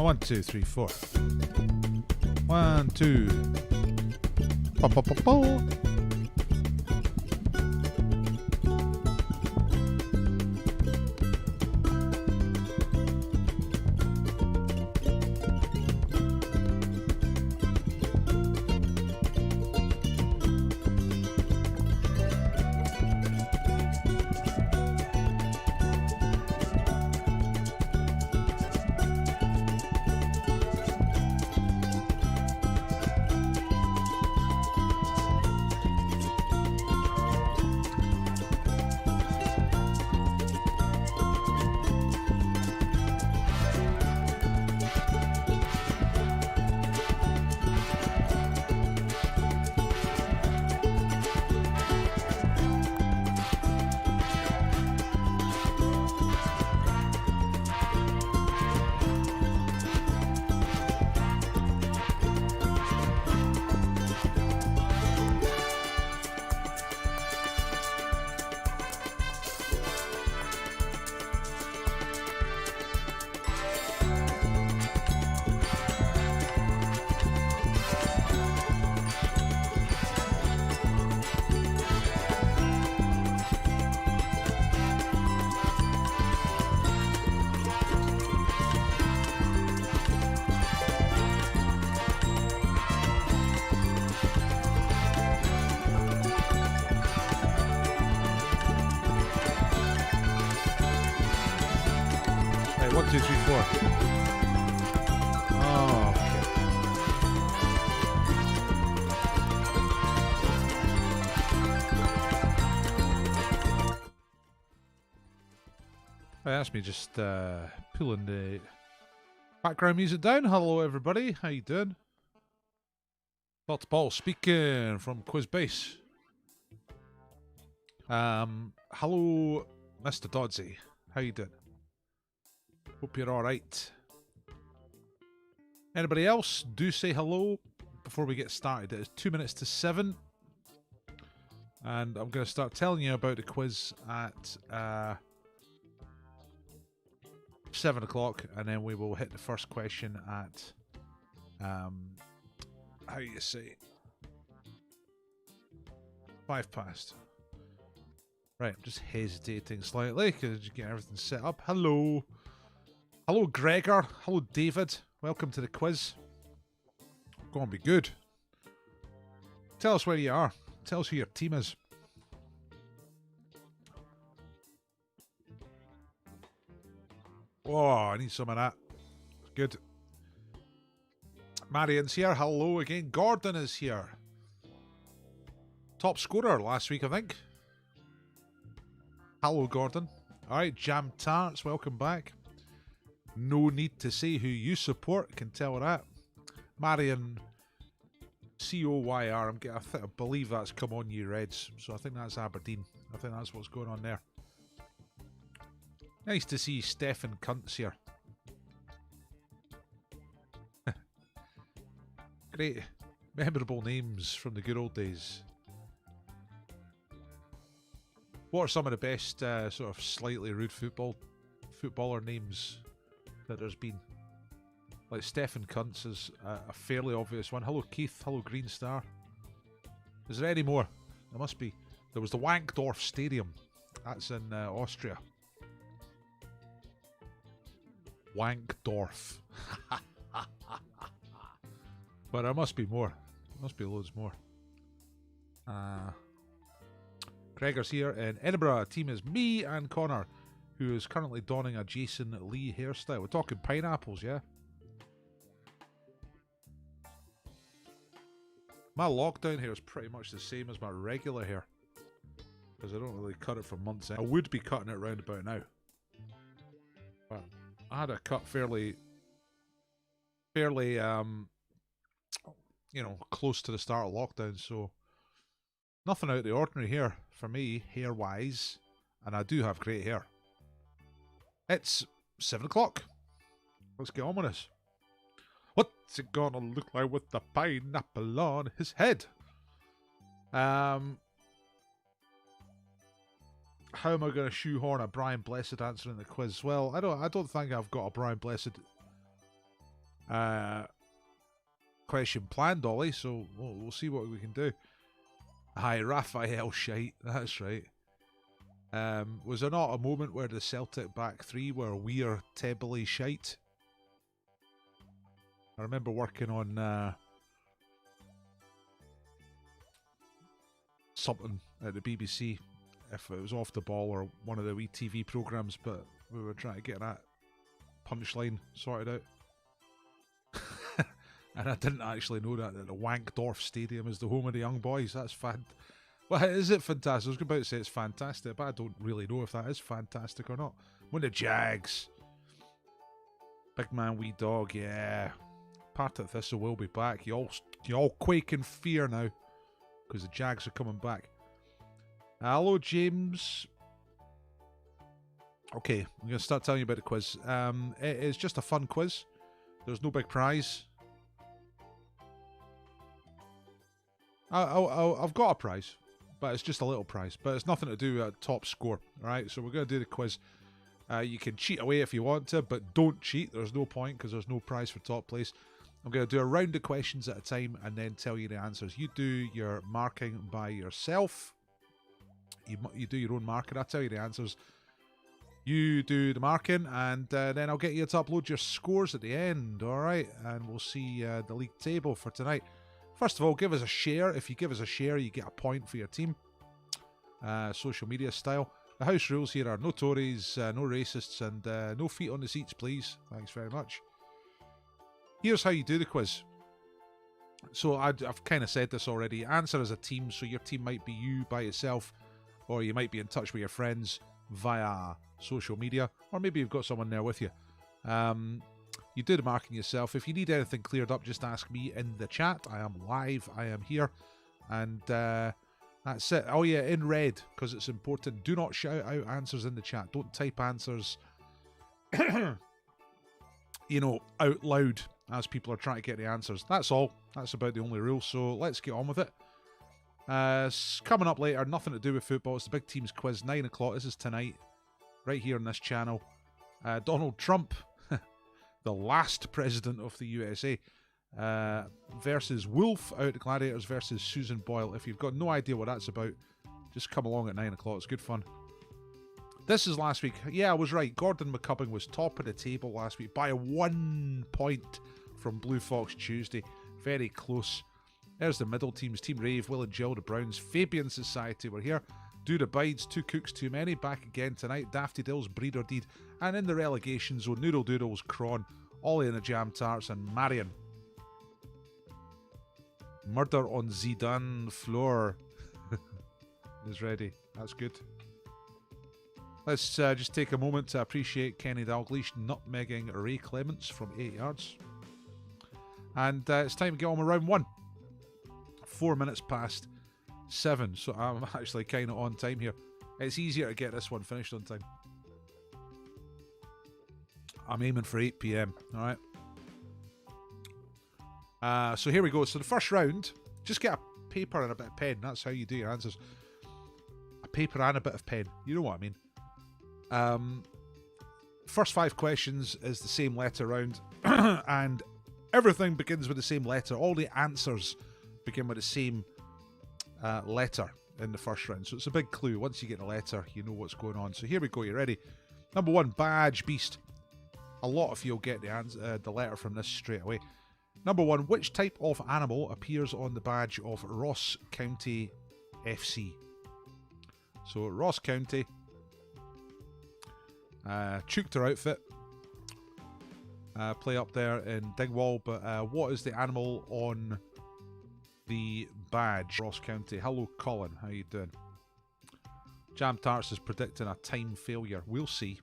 Oh, 1, 2, 3, 4. 1, 2. Pa, pa, pa, pa. Right, 1, 2, 3, 4. Oh, okay. Right, that's me just pulling the background music down. Hello, everybody. How you doing? Dr. Paul speaking from Quiz Base. Hello, Mr. Dodsey. How you doing? Hope you're alright. Anybody else? Do say hello before we get started. It is 2 minutes to 7. And I'm going to start telling you about the quiz at 7 o'clock. And then we will hit the first question at, how you say, 5 past. Right, I'm just hesitating slightly because you get everything set up. Hello. Hello, Gregor. Hello, David. Welcome to the quiz. Go on, be good. Tell us where you are. Tell us who your team is. Oh, I need some of that. Good. Marian's here. Hello again. Gordon is here. Top scorer last week, I think. Hello, Gordon. Alright, Jam Tarts. Welcome back. No need to say who you support, can tell her that. Marion Coyr, I believe that's come on you Reds, so I think that's Aberdeen. I think that's what's going on there. Nice to see Stefan Kuntz here. Great, memorable names from the good old days. What are some of the best sort of slightly rude footballer names that there's been? Like Stefan Kuntz is a fairly obvious one. Hello Keith, hello Green Star. Is there any more? There must be. There was the Wankdorf Stadium. That's in Austria. Wankdorf. But there must be more. There must be loads more. Gregor's here in Edinburgh. Team is me and Connor, who is currently donning a Jason Lee hairstyle. We're talking pineapples, yeah? My lockdown hair is pretty much the same as my regular hair, because I don't really cut it for months. I would be cutting it round about now, but I had a cut fairly, you know, close to the start of lockdown, so nothing out of the ordinary here for me, hair-wise, and I do have great hair. It's 7 o'clock. Let's get on with this. What's it gonna look like with the pineapple on his head? How am I gonna shoehorn a Brian Blessed answer in the quiz? Well, I don't think I've got a Brian Blessed question planned, Ollie, so we'll see what we can do. Hi, Raphael shite, that's right. Was there not a moment where the Celtic back three were we're terribly shite? I remember working on something at the BBC, if it was Off the Ball or one of the wee TV programmes, but we were trying to get that punchline sorted out. And I didn't actually know that the Wankdorf Stadium is the home of the young boys. That's well, is it fantastic? I was about to say it's fantastic, but I don't really know if that is fantastic or not. When the Jags. Big man, wee dog, yeah. Partiok Thistle will be back. You all quake in fear now, because the Jags are coming back. Hello, James. Okay, I'm going to start telling you about the quiz. It is just a fun quiz. There's no big prize. I've got a prize, but it's just a little prize. But it's nothing to do with a top score. Alright, so we're going to do the quiz. You can cheat away if you want to, but don't cheat. There's no point because there's no prize for top place. I'm going to do a round of questions at a time and then tell you the answers. You do your marking by yourself. You do your own marking. I'll tell you the answers. You do the marking, and then I'll get you to upload your scores at the end. Alright, and we'll see the league table for tonight. First of all, give us a share. If you give us a share, you get a point for your team. Social media style. The house rules here are no Tories, no racists, and no feet on the seats, please. Thanks very much. Here's how you do the quiz. So I've kind of said this already. Answer as a team, so your team might be you by yourself, or you might be in touch with your friends via social media, or maybe you've got someone there with you. You do the marking yourself. If you need anything cleared up, just ask me in the chat. I am live. I am here. And that's it. Oh, yeah, in red, because it's important. Do not shout out answers in the chat. Don't type answers, you know, out loud as people are trying to get the answers. That's all. That's about the only rule. So let's get on with it. Coming up later, nothing to do with football. It's the Big Teams Quiz, 9 o'clock. This is tonight, right here on this channel. Donald Trump, the last president of the USA, versus Wolf out of Gladiators versus Susan Boyle. If you've got no idea what that's about, just come along at 9 o'clock. It's good fun. This is last week. Yeah, I was right. Gordon McCubbin was top of the table last week by 1 point from Blue Fox Tuesday. Very close. There's the middle teams. Team Rave, Will and Jill, the Browns, Fabian Society were here. Dude Abides, Two Cooks Too Many, back again tonight. Dafty Dills, Breed or Deed. And in the relegation zone, Noodle Doodles, Cron, Ollie and the Jam Tarts, and Marion. Murder on Zidane floor is ready. That's good. Let's just take a moment to appreciate Kenny Dalglish nutmegging Ray Clements from 8 yards. And it's time to get on with round one. 4 minutes past 7, so I'm actually kind of on time here. It's easier to get this one finished on time. I'm aiming for 8 PM, alright? So here we go. So the first round, just get a paper and a bit of pen. That's how you do your answers. A paper and a bit of pen. You know what I mean. First 5 questions is the same letter round. And everything begins with the same letter. All the answers begin with the same letter in the first round. So it's a big clue. Once you get the letter, you know what's going on. So here we go. You ready? Number 1, Badge Beast. A lot of you will get the letter from this straight away. Number 1, which type of animal appears on the badge of Ross County FC? So Ross County, Chukter outfit, play up there in Dingwall, but what is the animal on the badge? Ross County. Hello Colin, how you doing? Jam Tarts is predicting a time failure. We'll see.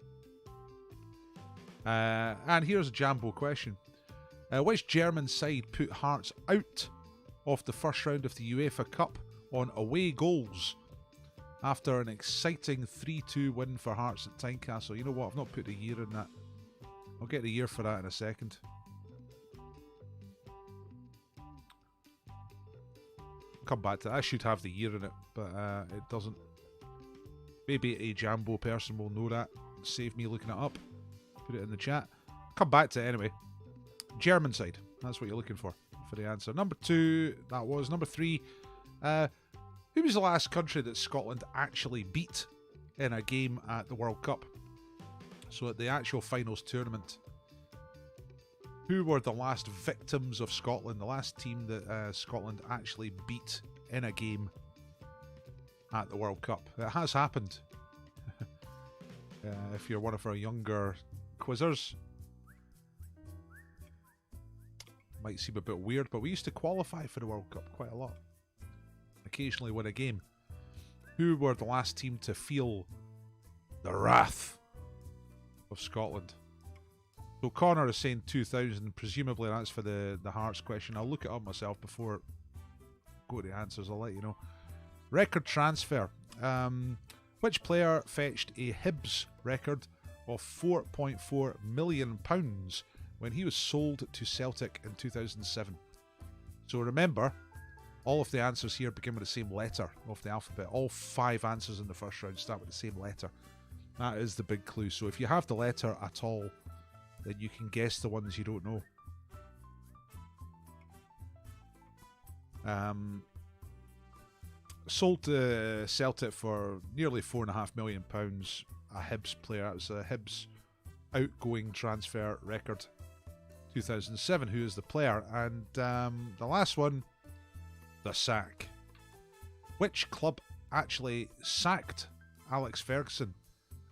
And here's a Jambo question. Which German side put Hearts out of the first round of the UEFA Cup on away goals after an exciting 3-2 win for Hearts at Tynecastle? You know what? I've not put a year in that. I'll get the year for that in a second. Come back to that. I should have the year in it, but it doesn't. Maybe a Jambo person will know that. Save me looking it up. Put it in the chat. Come back to it anyway. German side. That's what you're looking for the answer. Number 2, that was. Number 3, who was the last country that Scotland actually beat in a game at the World Cup? So at the actual finals tournament, who were the last victims of Scotland, the last team that Scotland actually beat in a game at the World Cup? It has happened. If you're one of our younger quizzers, might seem a bit weird, but we used to qualify for the World Cup quite a lot. Occasionally win a game. Who were the last team to feel the wrath of Scotland? So Connor is saying 2000, presumably that's for the Hearts question. I'll look it up myself before I go to the answers, I'll let you know. Record transfer. Which player fetched a Hibs record of £4.4 million when he was sold to Celtic in 2007? So remember, all of the answers here begin with the same letter of the alphabet. All 5 answers in the first round start with the same letter. That is the big clue. So if you have the letter at all, then you can guess the ones you don't know. Sold to Celtic for nearly £4.5 million. A Hibs player. It was a Hibs outgoing transfer record. 2007. Who is the player? And the last one, the sack. Which club actually sacked Alex Ferguson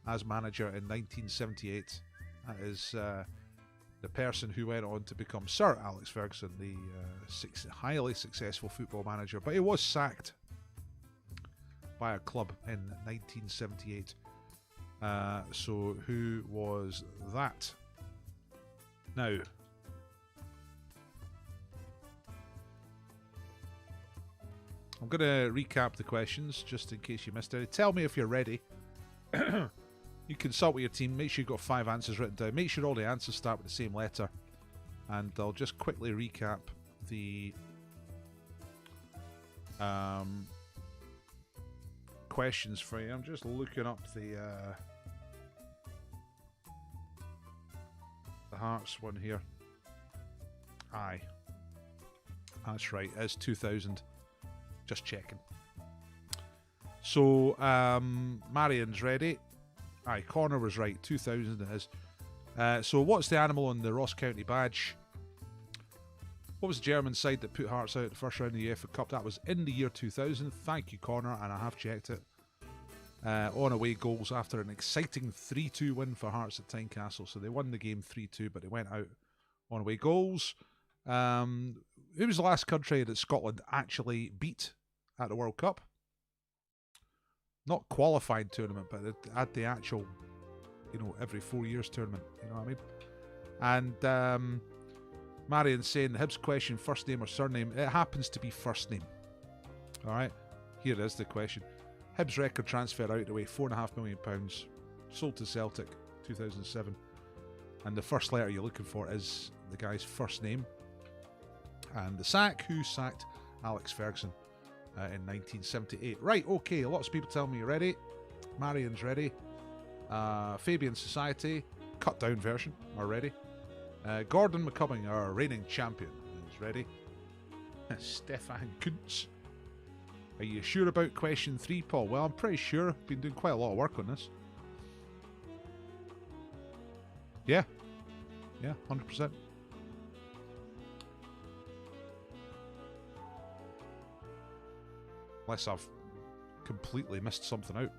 as manager in 1978? That is the person who went on to become Sir Alex Ferguson, the highly successful football manager. But he was sacked by a club in 1978. So who was that? Now, I'm going to recap the questions just in case you missed it. Tell me if you're ready. You consult with your team. Make sure you've got 5 answers written down. Make sure all the answers start with the same letter. And I'll just quickly recap the questions for you. I'm just looking up the Hearts one here. Aye. That's right. It's 2000. Just checking. So, Marion's ready. Aye, Connor was right. 2000 it is. So, what's the animal on the Ross County badge? What was the German side that put Hearts out at the first round of the UEFA Cup? That was in the year 2000. Thank you, Connor, and I have checked it. On away goals after an exciting 3-2 win for Hearts at Tynecastle. So, they won the game 3-2, but they went out on away goals. Who was the last country that Scotland actually beat at the World Cup? Not qualifying tournament, but at the actual, every 4 years tournament. You know what I mean? And Marion's saying the Hibs question, first name or surname. It happens to be first name. All right. Here is the question. Hibs record transfer out the way, £4.5 million. Sold to Celtic, 2007. And the first letter you're looking for is the guy's first name. And the sack, who sacked Alex Ferguson in 1978. Right, okay, lots of people tell me you're ready. Marion's ready. Fabian Society, cut down version, are ready. Gordon McCubbing, our reigning champion, is ready. Stefan Kuntz. Are you sure about question 3, Paul? Well, I'm pretty sure. I've been doing quite a lot of work on this. Yeah. Yeah, 100%. Unless I've completely missed something out.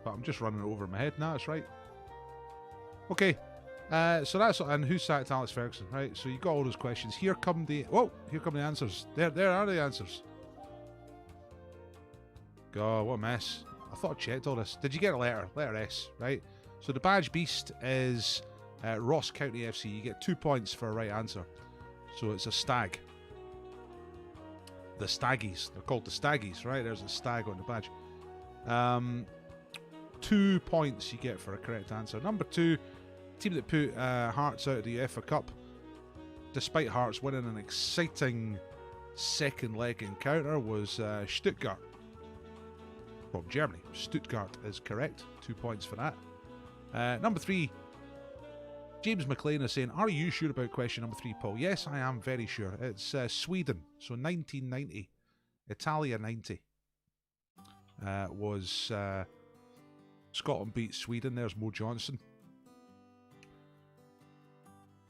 But I'm just running it over my head. Nah, that's right. Okay. So that's... And who sacked Alex Ferguson? Right, so you got all those questions. Here come the... Whoa! Here come the answers. There are the answers. God, what a mess. I thought I checked all this. Did you get a letter? Letter S, right? So the badge beast is Ross County FC. You get 2 points for a right answer. So it's a stag. The Staggies. They're called the Staggies, right? There's a stag on the badge. 2 points you get for a correct answer. Number 2, team that put Hearts out of the UEFA Cup, despite Hearts winning an exciting second leg encounter, was Stuttgart from Germany. Stuttgart is correct. 2 points for that. Number 3, James McLean is saying, are you sure about question number 3, Paul? Yes, I am very sure. It's Sweden. So 1990. Italia 90. Was Scotland beat Sweden. There's Mo Johnson.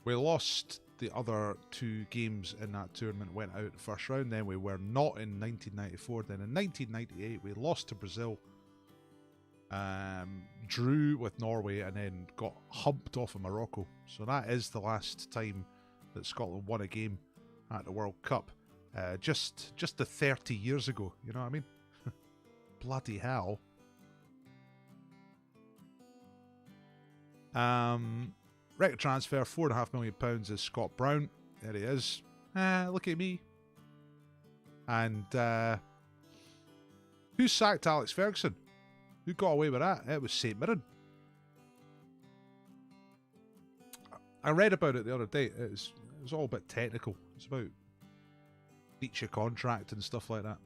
We lost the other 2 games in that tournament, went out the first round. Then we were not in 1994. Then in 1998, we lost to Brazil. Drew with Norway and then got humped off of Morocco. So that is the last time that Scotland won a game at the World Cup. Just the 30 years ago, you know what I mean? Bloody hell. Record transfer, £4.5 million is Scott Brown. There he is. Look at me. And who sacked Alex Ferguson? Who got away with that? It was St Mirren. I read about it the other day. It was all a bit technical. It's about breach of contract and stuff like that.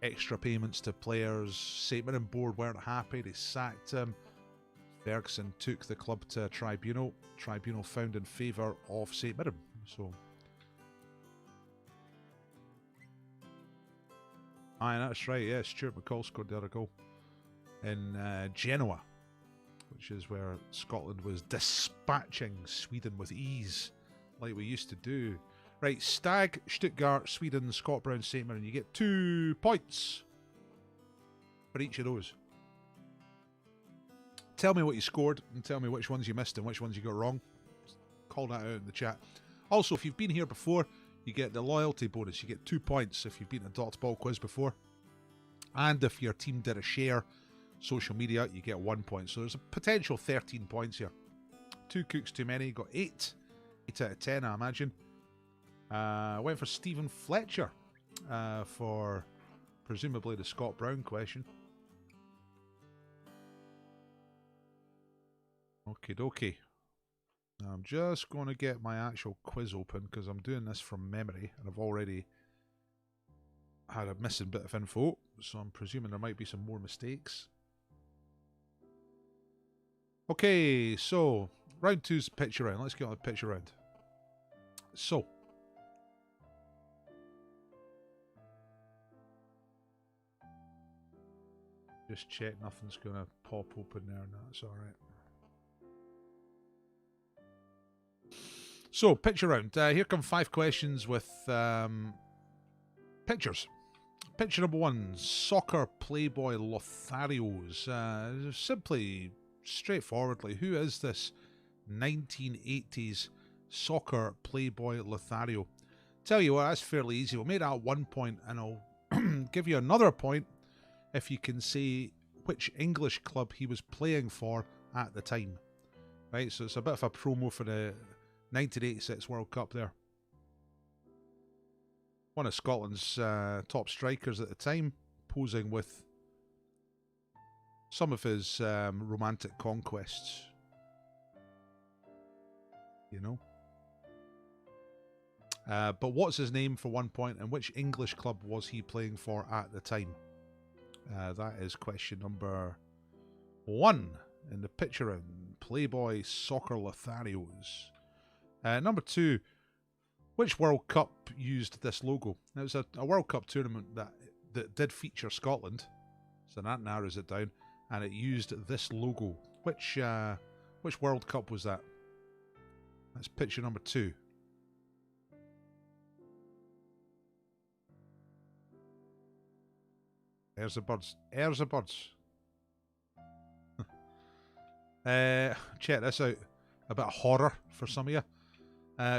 Extra payments to players. St Mirren board weren't happy. They sacked him. Ferguson took the club to a tribunal. Tribunal found in favour of St Mirren. So, aye, that's right. Yeah, Stuart McCall scored the other goal in Genoa, which is where Scotland was dispatching Sweden with ease, like we used to do. Right, Stag, Stuttgart, Sweden, Scott Brown, St Mirren. You get 2 points for each of those. Tell me what you scored and tell me which ones you missed and which ones you got wrong. Call that out in the chat. Also, if you've been here before, you get the loyalty bonus. You get 2 points if you've been a Dot Ball quiz before. And if your team did a share social media, you get 1 point. So there's a potential 13 points here. 2 cooks too many. Got 8. 8 out of 10, I imagine. Went for Stephen Fletcher for presumably the Scott Brown question. Okie dokie. Now I'm just going to get my actual quiz open because I'm doing this from memory and I've already had a missing bit of info, so I'm presuming there might be some more mistakes. Okay, so round 2's picture round. Let's get on the picture round. So, just check nothing's going to pop open there. No, it's alright. So, picture round. Here come 5 questions with pictures. Picture number 1, soccer playboy Lotharios. Simply, straightforwardly, who is this 1980s soccer playboy Lothario? Tell you what, that's fairly easy. We'll make that 1 point and I'll give you another point if you can say which English club he was playing for at the time. Right, so it's a bit of a promo for the 1986 World Cup there. One of Scotland's top strikers at the time, posing with some of his romantic conquests. You know. But what's his name for 1 point, and which English club was he playing for at the time? That is question number 1 in the picture round. Playboy Soccer Lotharios. Number 2, which World Cup used this logo? Now, it was a World Cup tournament that did feature Scotland, so that narrows it down, and it used this logo. Which World Cup was that? That's picture number 2. There's the birds. There's the birds. Check this out. A bit of horror for some of you.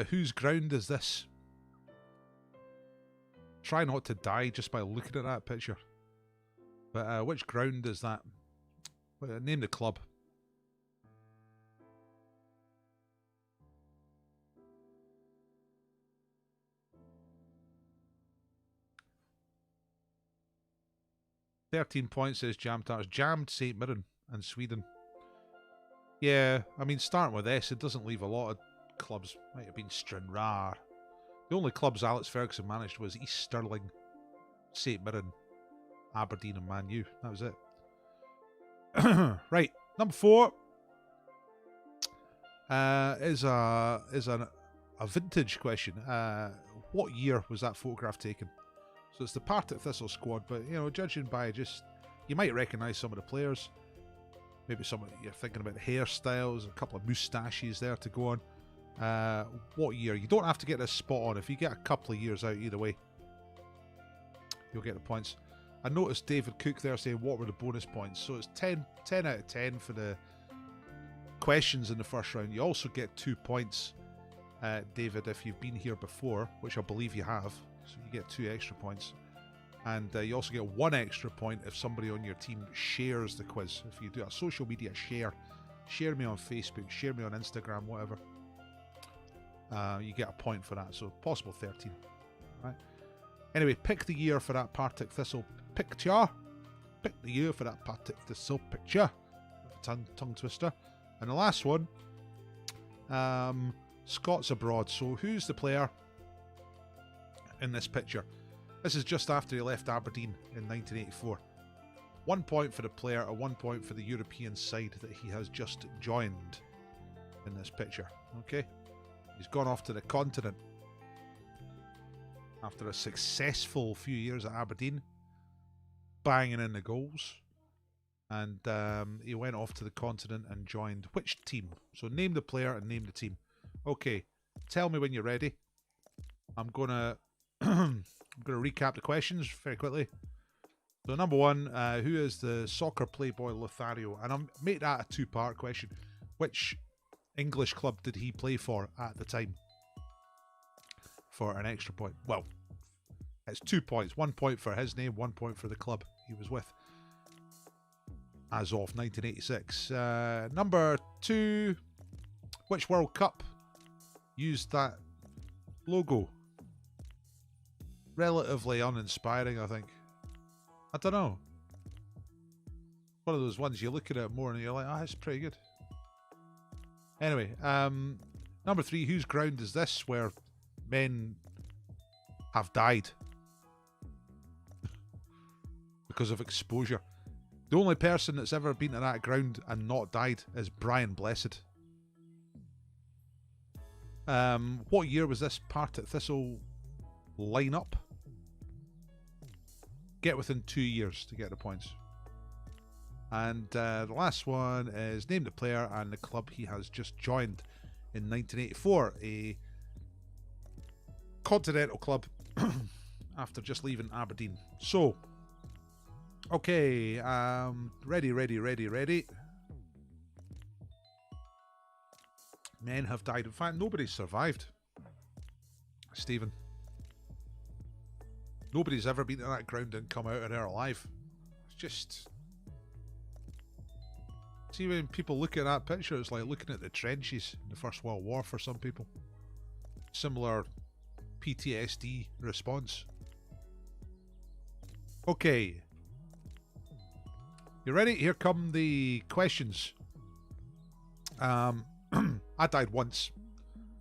Whose ground is this? Try not to die just by looking at that picture. But which ground is that? Name the club. "13 points," says Jam Tarts. Jammed St Mirren and Sweden. Yeah, I mean, starting with S, it doesn't leave a lot of clubs. Might have been Stranraer. The only clubs Alex Ferguson managed was East Stirling, St Mirren, Aberdeen and Man U. That was it. Right, number 4. is a vintage question. What year was that photograph taken? So it's the Partiok Thistle squad, but you know, judging by just, you might recognise some of the players. Maybe some of you're thinking about hairstyles, a couple of moustaches there to go on. What year? You don't have to get this spot on. If you get a couple of years out, either way, you'll get the points. I noticed David Cook there saying what were the bonus points. So it's 10 out of 10 for the questions in the first round. You also get 2 points, David, if you've been here before, which I believe you have. So you get 2 extra points. And you also get 1 extra point if somebody on your team shares the quiz. If you do a social media share me on Facebook, share me on Instagram, whatever. You get a point for that. So possible 13. Right. Anyway, pick the year for that Partiok Thistle picture. Pick the year for that Partiok Thistle picture. Tongue twister. And the last one, Scots abroad. So who's the player in this picture? This is just after he left Aberdeen in 1984. 1 point for the player, and 1 point for the European side that he has just joined in this picture. Okay? He's gone off to the continent after a successful few years at Aberdeen, banging in the goals. And he went off to the continent and joined which team? So name the player and name the team. Okay, tell me when you're ready. I'm gonna recap the questions very quickly. So number one, who is the soccer playboy Lothario? And I'll make that a 2-part question. Which English club did he play for at the time? For an extra point. Well, it's 2 points. 1 point for his name, 1 point for the club he was with as of 1986. Number 2, which World Cup used that logo? Relatively uninspiring, I think. I don't know. One of those ones you look at it more and you're like, it's pretty good. Anyway, number 3, whose ground is this where men have died because of exposure? The only person that's ever been to that ground and not died is Brian Blessed. What year was this Partiok Thistle line-up? Get within 2 years to get the points. And the last one is name the player and the club he has just joined in 1984. A continental club after just leaving Aberdeen. So, okay, ready. Men have died. In fact, nobody's survived, Stephen. Nobody's ever been to that ground and come out of there alive. It's just... See, when people look at that picture, it's like looking at the trenches in the First World War for some people. Similar PTSD response. Okay. You ready? Here come the questions. I died once.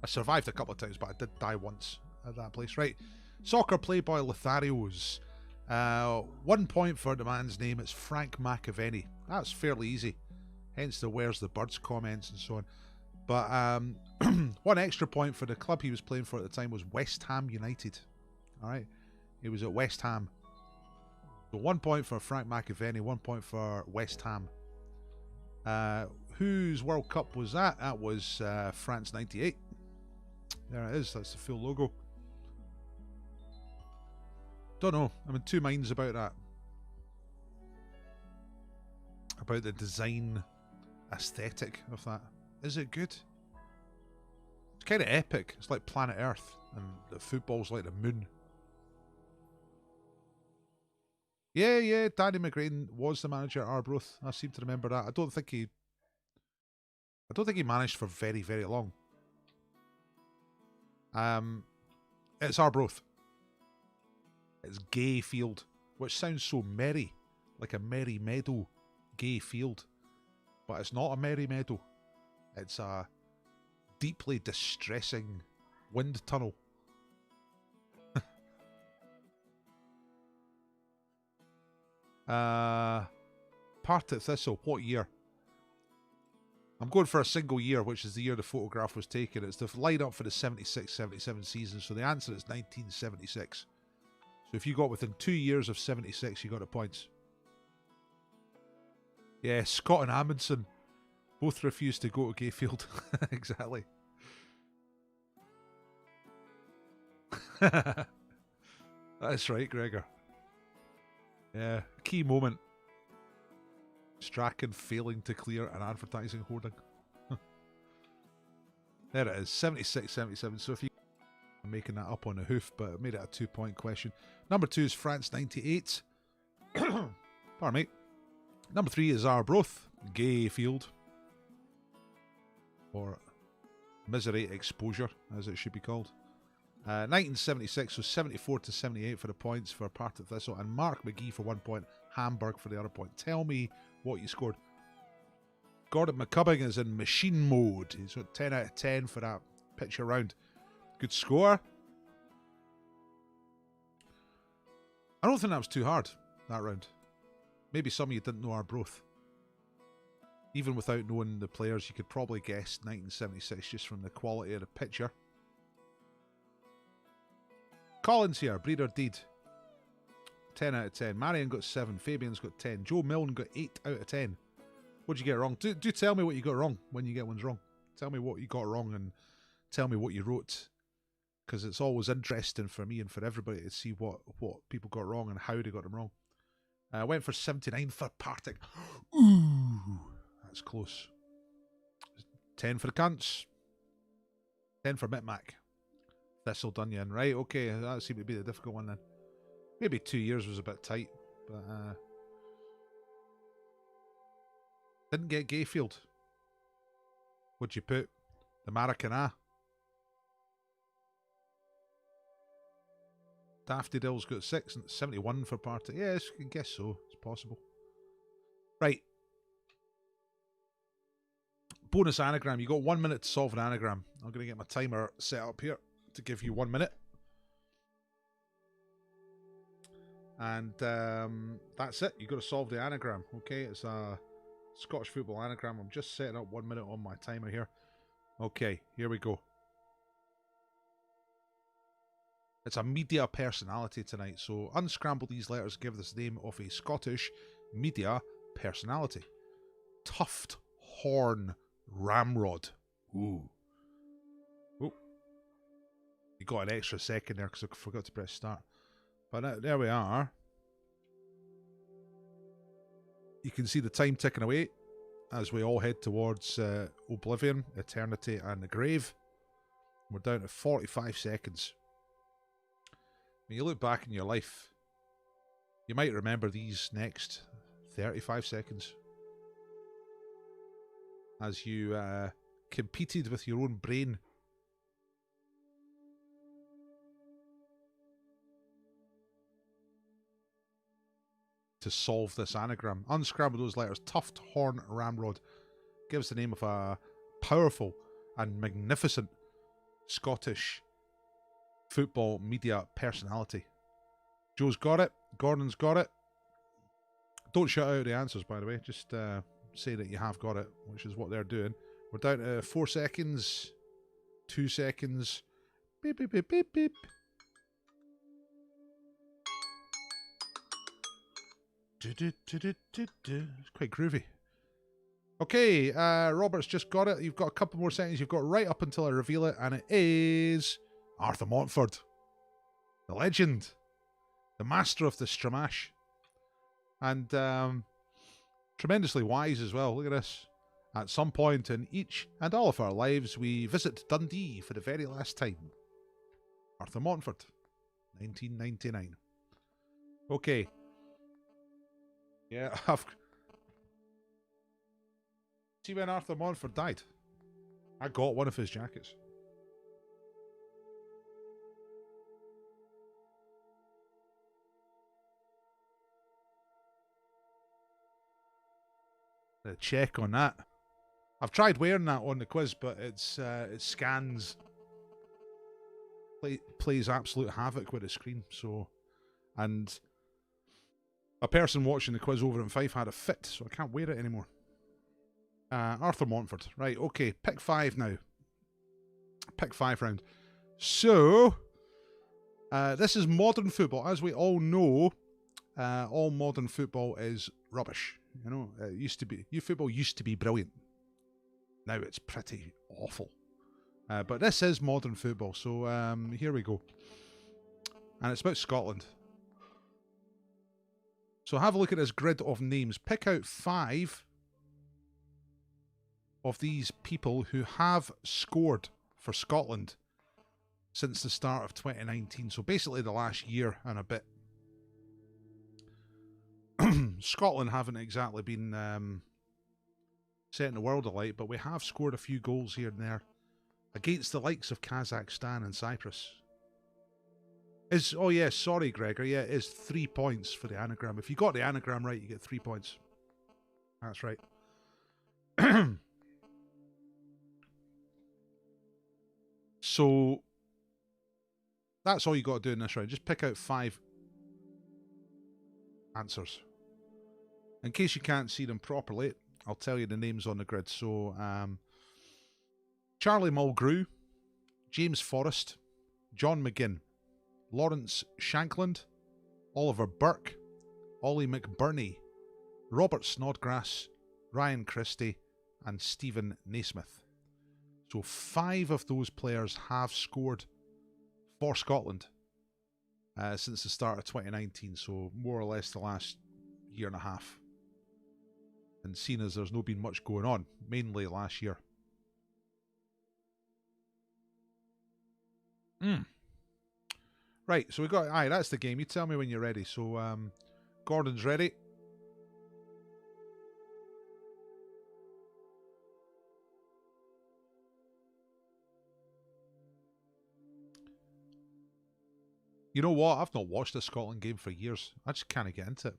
I survived a couple of times, but I did die once at that place. Right. Soccer playboy Lotharios. 1 point for the man's name. It's Frank McAvennie. That's fairly easy. Hence the where's the birds comments and so on. But 1 extra point for the club he was playing for at the time was West Ham United. Alright. He was at West Ham. So 1 point for Frank McAvennie, 1 point for West Ham. Whose World Cup was that? That was France 98. There it is. That's the full logo. Don't know. I'm in two minds about that. About the design aesthetic of that. Is it good? It's kind of epic. It's like Planet Earth, and the football's like the moon. Yeah, Danny McGhee was the manager at Arbroath. I seem to remember that. I don't think he managed for very, very long. It's Arbroath. It's Gay Field, which sounds so merry, like a merry meadow, Gay Field. But it's not a merry meadow. It's a deeply distressing wind tunnel. Partiok Thistle, what year? I'm going for a single year, which is the year the photograph was taken. It's the line-up for the 76-77 season, so the answer is 1976. So if you got within 2 years of 76, you got the points. Yeah, Scott and Amundsen both refused to go to Gayfield. Exactly. That's right, Gregor. Yeah, key moment. Strachan failing to clear an advertising hoarding. There it is, 76-77. So if you... I'm making that up on the hoof, but I made it a 2-point question. Number 2 is France 98. Pardon me. Number 3 is Arbroath, Gayfield. Or Misery Exposure, as it should be called. 1976, so 74-78 for the points for Partiok Thistle, and Mark McGhee for 1 point, Hamburg for the other point. Tell me what you scored. Gordon McCubbing is in machine mode. He's got 10 out of 10 for that picture round. Good score. I don't think that was too hard, that round. Maybe some of you didn't know Arbroath. Even without knowing the players, you could probably guess 1976 just from the quality of the picture. Collins here, Breeder Deed. 10 out of 10. Marion got 7. Fabian's got 10. Joe Milne got 8 out of 10. What did you get wrong? Do tell me what you got wrong when you get ones wrong. Tell me what you got wrong and tell me what you wrote. Because it's always interesting for me and for everybody to see what people got wrong and how they got them wrong. I went for 79 for Partick. Ooh, that's close. 10 for the cunts. 10 for Micmac. Thistle done you in. Right, okay, that seemed to be the difficult one then. Maybe 2 years was a bit tight, but didn't get Gayfield. What'd you put? The Maracana. Daffodil's got 6 and 71 for Partick. Yes, I guess so. It's possible. Right. Bonus anagram. You got 1 minute to solve an anagram. I'm going to get my timer set up here to give you 1 minute. And that's it. You've got to solve the anagram. Okay, it's a Scottish football anagram. I'm just setting up 1 minute on my timer here. Okay, here we go. It's a media personality tonight, so unscramble these letters, give this name of a Scottish media personality. Tuft Horn Ramrod. Ooh. Oh. You got an extra second there because I forgot to press start. But there we are. You can see the time ticking away as we all head towards oblivion, eternity, and the grave. We're down to 45 seconds. When you look back in your life, you might remember these next 35 seconds as you competed with your own brain to solve this anagram. Unscramble those letters. Tuft Horn Ramrod gives the name of a powerful and magnificent Scottish football media personality. Joe's got it. Gordon's got it. Don't shout out the answers, by the way. Just say that you have got it, which is what they're doing. We're down to 4 seconds. 2 seconds. Beep, beep, beep, beep, beep. It's quite groovy. Okay, Robert's just got it. You've got a couple more seconds. You've got right up until I reveal it, and it is Arthur Montford, the legend, the master of the Stramash, and tremendously wise as well. Look at this. At some point in each and all of our lives, we visit Dundee for the very last time. Arthur Montford, 1999. Okay. Yeah, I've... See when Arthur Montford died? I got one of his jackets. A check on that. I've tried wearing that on the quiz, but it's it scans, plays absolute havoc with the screen. So, and a person watching the quiz over in Fife had a fit, so I can't wear it anymore. Arthur Montford. Right, okay. Pick 5 now. Pick 5 round. So, this is modern football. As we all know, all modern football is rubbish. You know, it used to be. Football used to be brilliant. Now it's pretty awful. But this is modern football. So, here we go. And it's about Scotland. So have a look at this grid of names. Pick out 5 of these people who have scored for Scotland since the start of 2019. So basically the last year and a bit. Scotland haven't exactly been setting the world alight, but we have scored a few goals here and there against the likes of Kazakhstan and Cyprus. Oh yeah, sorry Gregor, yeah, it is 3 points for the anagram. If you got the anagram right, you get 3 points. That's right. So, that's all you got to do in this round. Just pick out 5 answers. In case you can't see them properly, I'll tell you the names on the grid. So, Charlie Mulgrew, James Forrest, John McGinn, Lawrence Shankland, Oliver Burke, Ollie McBurney, Robert Snodgrass, Ryan Christie, and Stephen Naismith. So 5 of those players have scored for Scotland since the start of 2019, so more or less the last year and a half. And seeing as there's not been much going on, mainly last year. Right, so we got... Aye, that's the game. You tell me when you're ready. So, Gordon's ready. You know what? I've not watched a Scotland game for years. I just can't get into it.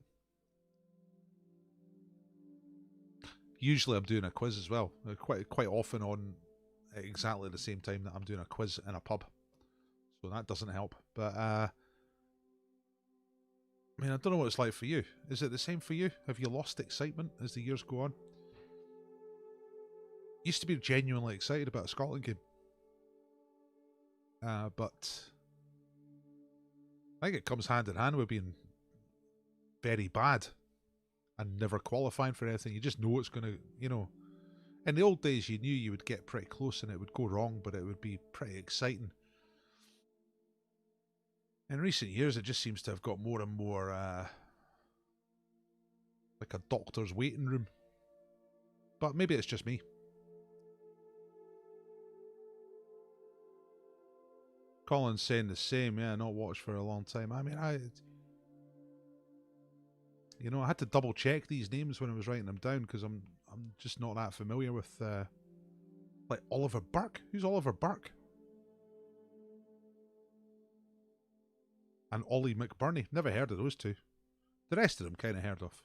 Usually I'm doing a quiz as well. Quite often on at exactly the same time that I'm doing a quiz in a pub. So that doesn't help. But, I mean, I don't know what it's like for you. Is it the same for you? Have you lost excitement as the years go on? Used to be genuinely excited about a Scotland game. But I think it comes hand in hand with being very bad and never qualifying for anything. You just know it's going to, you know... In the old days, you knew you would get pretty close and it would go wrong, but it would be pretty exciting. In recent years, it just seems to have got more and more like a doctor's waiting room. But maybe it's just me. Colin's saying the same. Yeah, not watched for a long time. I mean, I had to double check these names when I was writing them down because I'm just not that familiar with like Oliver Burke. Who's Oliver Burke? And Ollie McBurney. Never heard of those two. The rest of them kind of heard of.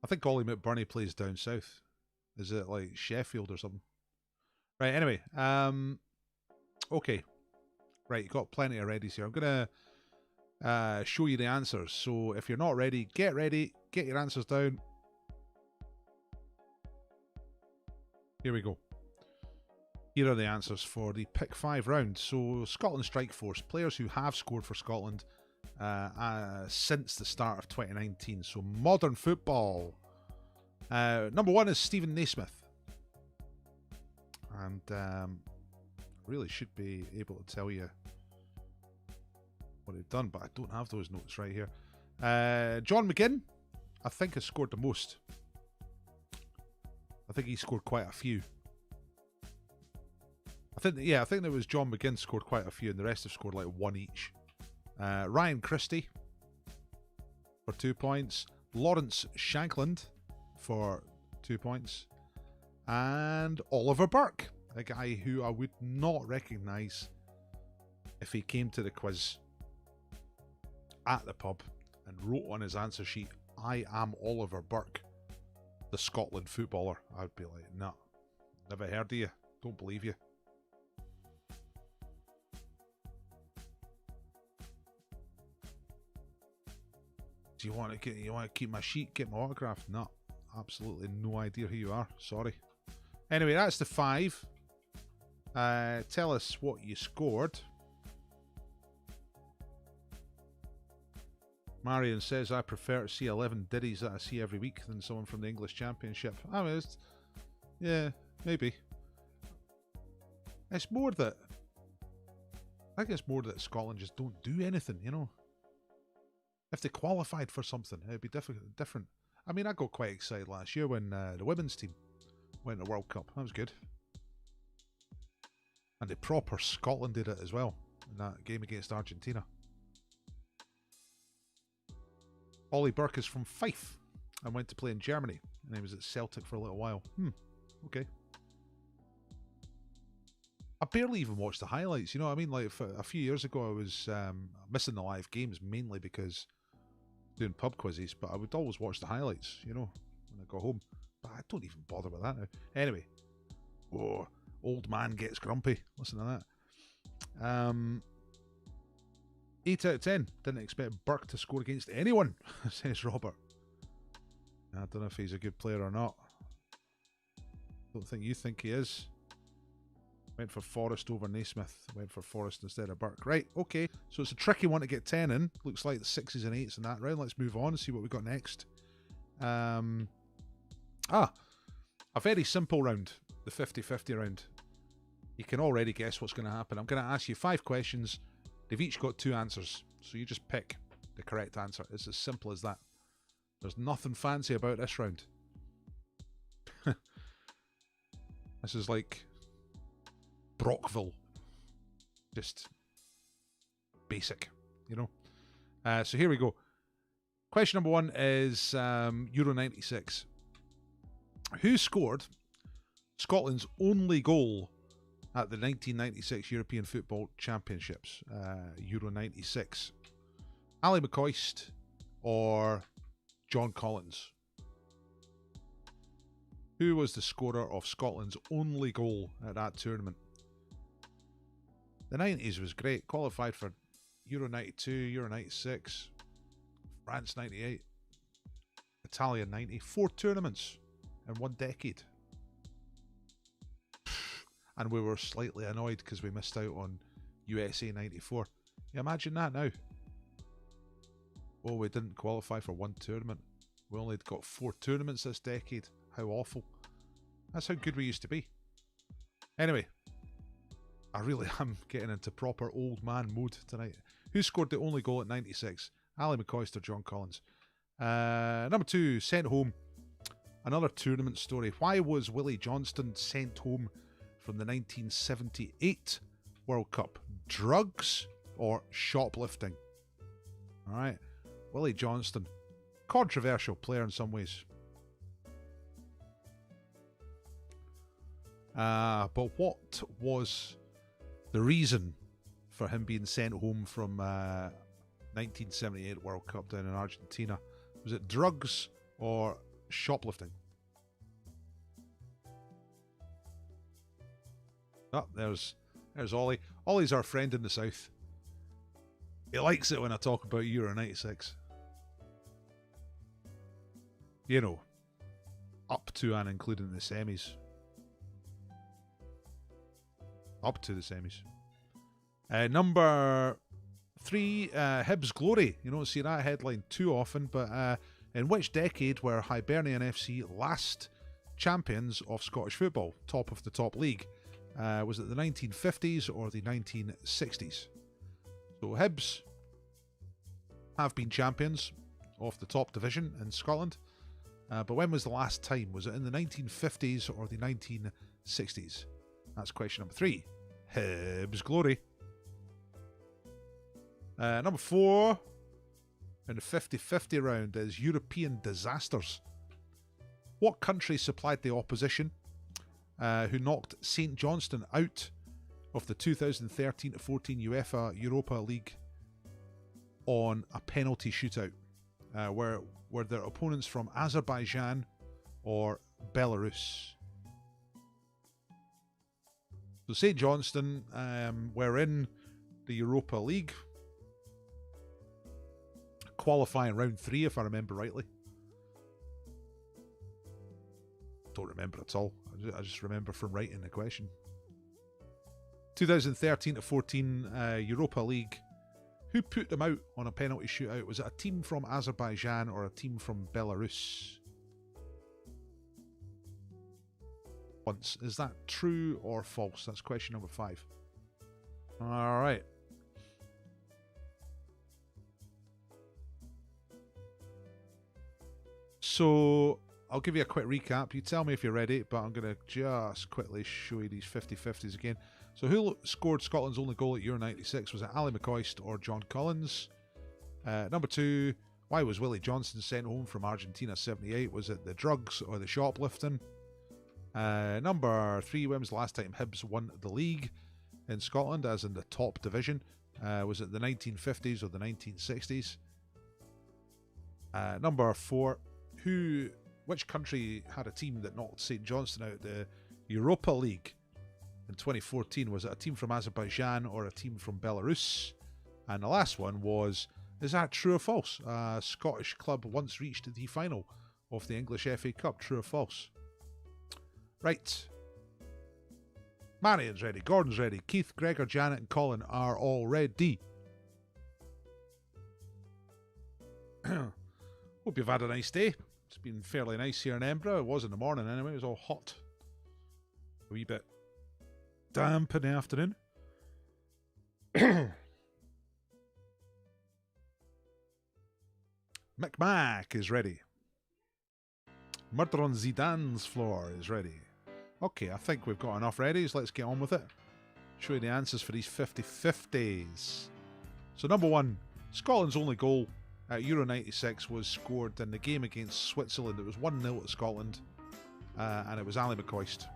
I think Ollie McBurney plays down south. Is it like Sheffield or something? Right, anyway. Okay. Right, you've got plenty of readies here. I'm going to show you the answers. So if you're not ready, get your answers down. Here we go. Here are the answers for the pick 5 round. So, Scotland Strike Force, players who have scored for Scotland since the start of 2019. So, modern football. Number 1 is Stephen Naismith. And I really should be able to tell you what they've done, but I don't have those notes right here. John McGinn, I think, has scored the most. I think he scored quite a few. I think there was John McGinn scored quite a few, and the rest have scored like 1 each. Ryan Christie for 2 points. Lawrence Shankland for 2 points. And Oliver Burke, a guy who I would not recognise if he came to the quiz at the pub and wrote on his answer sheet, "I am Oliver Burke, the Scotland footballer." I'd be like, nah, never heard of you, don't believe you. Do you want to keep my sheet, get my autograph? No, absolutely no idea who you are. Sorry. Anyway, that's the 5. Tell us what you scored. Marion says, I prefer to see 11 ditties that I see every week than someone from the English Championship. I mean, yeah, maybe. It's more that... I think it's more that Scotland just don't do anything, you know. If they qualified for something, it'd be different. I mean, I got quite excited last year when the women's team went to the World Cup. That was good. And the proper Scotland did it as well in that game against Argentina. Ollie Burke is from Fife and went to play in Germany. And he was at Celtic for a little while. Okay. I barely even watched the highlights, you know what I mean? Like a few years ago I was missing the live games mainly because doing pub quizzes, but I would always watch the highlights, you know, when I go home. But I don't even bother with that now. Anyway. Whoa, old man gets grumpy. Listen to that. 8 out of 10. Didn't expect Burke to score against anyone, says Robert. I don't know if he's a good player or not. Don't think you think he is. Went for Forrest over Naismith. Went for Forrest instead of Burke. Right, okay. So it's a tricky one to get 10 in. Looks like the 6s and 8s in that round. Let's move on and see what we got next. A very simple round. The 50-50 round. You can already guess what's going to happen. I'm going to ask you 5 questions. They've each got 2 answers. So you just pick the correct answer. It's as simple as that. There's nothing fancy about this round. This is like Brockville. Just basic, you know. So here we go. Question number 1 is Euro 96. Who scored Scotland's only goal at the 1996 European Football Championships? Euro 96. Ali McCoist or John Collins? Who was the scorer of Scotland's only goal at that tournament? The 90s was great. Qualified for Euro 92, Euro 96, France 98, Italia 90. 4 tournaments in 1 decade. And we were slightly annoyed because we missed out on USA 94. You imagine that now? Oh, we didn't qualify for 1 tournament. We only got 4 tournaments this decade. How awful. That's how good we used to be. Anyway, I really am getting into proper old man mode tonight. Who scored the only goal at 96? Ali McCoist or John Collins? Number 2, sent home. Another tournament story. Why was Willie Johnston sent home from the 1978 World Cup? Drugs or shoplifting? Alright. Willie Johnston. Controversial player in some ways. But what was the reason for him being sent home from 1978 World Cup down in Argentina? Was it drugs or shoplifting? Oh, there's Ollie. Ollie's our friend in the south. He likes it when I talk about Euro 96. You know, up to and including the semis. Up to the semis. Number 3, Hibs Glory. You don't see that headline too often, but in which decade were Hibernian FC last champions of Scottish football? Top of the top league. Was it the 1950s or the 1960s? So Hibs have been champions of the top division in Scotland. But when was the last time? Was it in the 1950s or the 1960s? That's question number 3. Hibs Glory. Number 4 in the 50-50 round is European disasters. What country supplied the opposition who knocked Saint Johnstone out of the 2013-14 UEFA Europa League on a penalty shootout? Were their opponents from Azerbaijan or Belarus? So Saint Johnstone were in the Europa League, qualifying round 3 if I remember rightly. don't remember at all. I just remember from writing the question. 2013 to 14 Europa League. Who put them out on a penalty shootout? Was it a team from Azerbaijan or a team from Belarus? Once. Is that true or false? That's question number 5. All right. So I'll give you a quick recap. You tell me if you're ready, but I'm going to just quickly show you these 50-50s again. So who scored Scotland's only goal at Euro 96? Was it Ali McCoist or John Collins? Number 2, why was Willie Johnston sent home from Argentina 78? Was it the drugs or the shoplifting? Number 3, when was the last time Hibs won the league in Scotland, as in the top division? Was it the 1950s or the 1960s? Number 4, which country had a team that knocked Saint Johnstone out the Europa League in 2014? Was it a team from Azerbaijan or a team from Belarus? And the last one was, is that true or false? A Scottish club once reached the final of the English FA Cup. True or false? Right. Marion's ready. Gordon's ready. Keith, Gregor, Janet and Colin are all ready. Hope you've had a nice day. It's been fairly nice here in Edinburgh. It was in the morning anyway. It was all hot. A wee bit damp in the afternoon. McMac is ready. Murder on Zidane's floor is ready. Okay, I think we've got enough readies. Let's get on with it. Show you the answers for these 50-50s. So number 1, Scotland's only goal at Euro 96 was scored in the game against Switzerland. It was 1-0 to Scotland, and it was Ali McCoist.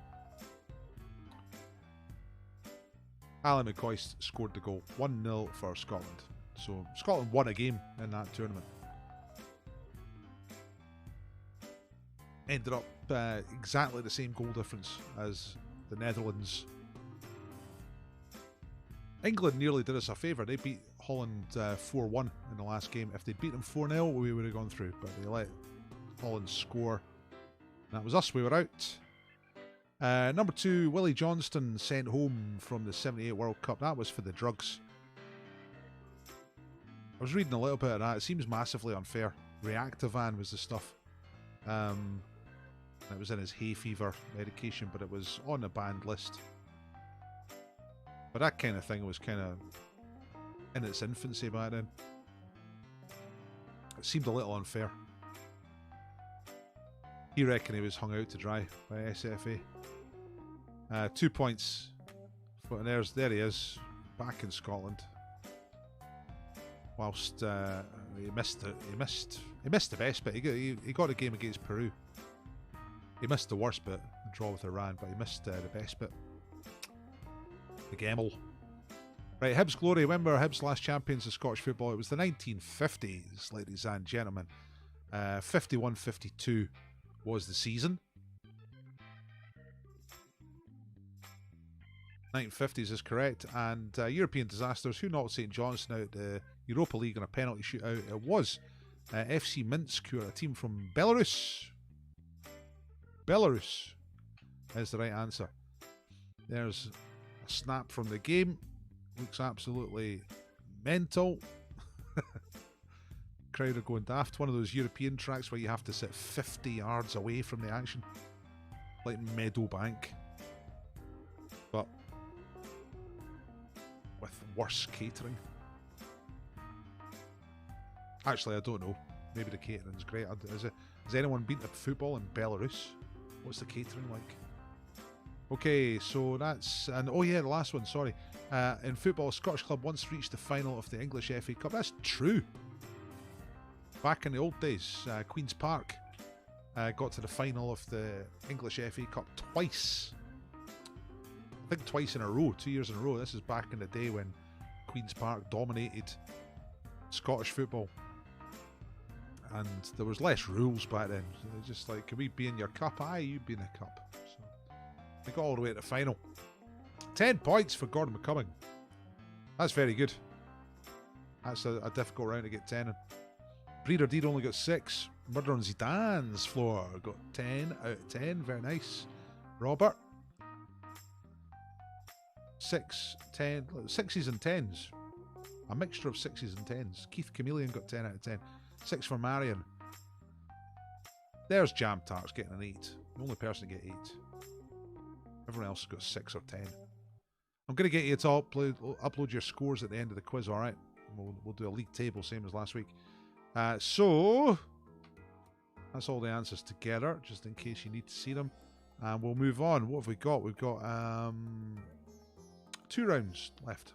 Ali McCoist scored the goal. 1-0 for Scotland. So Scotland won a game in that tournament. Ended up exactly the same goal difference as the Netherlands. England nearly did us a favour. They beat Holland 4-1 in the last game. If they'd beat them 4-0, we would have gone through. But they let Holland score. That was us. We were out. Number 2, Willie Johnston sent home from the 78 World Cup. That was for the drugs. I was reading a little bit of that. It seems massively unfair. Reactivan was the stuff. It was in his hay fever medication, but it was on the banned list. But that kind of thing was kind of in its infancy back then. It seemed a little unfair. He reckoned he was hung out to dry by SFA. 2 points. And there he is, back in Scotland. Whilst he missed the best bit. He got a game against Peru. He missed the worst bit, the draw with Iran, but he missed the best bit. The gamble. Right, Hibs glory. When were Hibs last champions of Scottish football? It was the 1950s, ladies and gentlemen. 51-52 was the season. 1950s is correct. And European disasters. Who knocked Saint Johnstone out the Europa League in a penalty shootout? It was FC Minsk, who are a team from Belarus. Belarus is the right answer. There's a snap from the game. Looks absolutely mental. Crowd are going daft. One of those European tracks where you have to sit 50 yards away from the action. Like Meadowbank. But with worse catering. Actually, I don't know. Maybe the catering's great. Has anyone been to football in Belarus? What's the catering like? Okay, so that's... And oh yeah, the last one, sorry. In football, a Scottish club once reached the final of the English FA Cup. That's true. Back in the old days, Queen's Park got to the final of the English FA Cup twice. I think twice in a row, 2 years in a row. This is back in the day when Queen's Park dominated Scottish football. And there was less rules back then. So it was just like, can we be in your cup? Aye, you be in the cup. So they got all the way to the final. 10 points for Gordon McCumming. That's very good. That's a difficult round to get 10 in. Breeder Deed only got 6. Murder on Zidane's floor. Got 10 out of 10. Very nice. Robert. 6, 10. Sixes and 10s. A mixture of 6s and 10s. Keith Chameleon got 10 out of 10. 6 for Marion. There's Jam Tarts getting an 8. The only person to get 8. Everyone else got 6 or 10. I'm going to get you to upload your scores at the end of the quiz, alright? We'll do a league table, same as last week. So, that's all the answers together, just in case you need to see them. And we'll move on. What have we got? We've got 2 rounds left.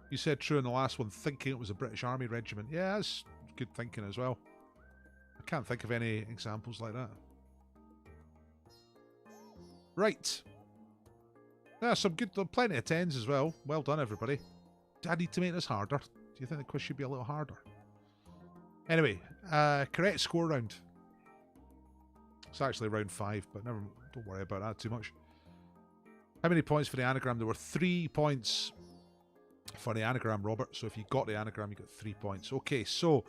You said true in the last one, thinking it was a British Army regiment. Yeah, that's good thinking as well. I can't think of any examples like that. Right. There's some good, plenty of 10s as well. Well done, everybody. Do I need to make this harder? Do you think the quiz should be a little harder? Anyway, correct score round. It's actually round 5, but don't worry about that too much. How many points for the anagram? There were 3 points for the anagram, Robert. So if you got the anagram, you got 3 points. Okay, so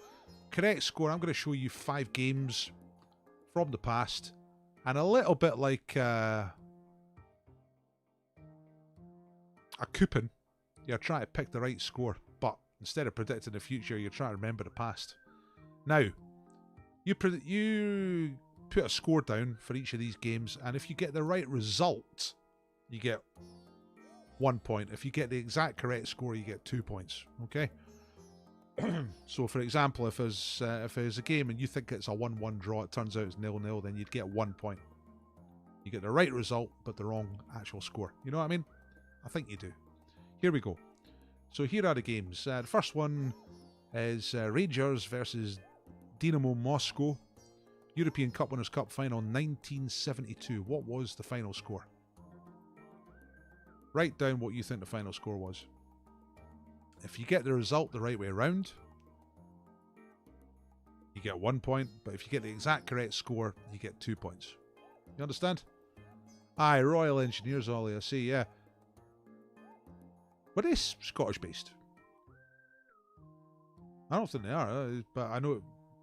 correct score. I'm going to show you 5 games from the past. And a little bit like a coupon. You're trying to pick the right score. But instead of predicting the future, you're trying to remember the past. Now, you put a score down for each of these games. And if you get the right result, you get 1 point. If you get the exact correct score, you get 2 points. Okay? So, for example, if there's a game and you think it's a 1-1 draw, it turns out it's 0-0, then you'd get 1 point. You get the right result, but the wrong actual score. You know what I mean? I think you do. Here we go. So here are the games. The first one is Rangers versus Dynamo Moscow. European Cup Winners' Cup Final 1972. What was the final score? Write down what you think the final score was. If you get the result the right way around, you get 1 point. But if you get the exact correct score, you get 2 points. You understand? Aye, Royal Engineers, Ollie, I see, yeah. But it's Scottish based. I don't think they are, but I know.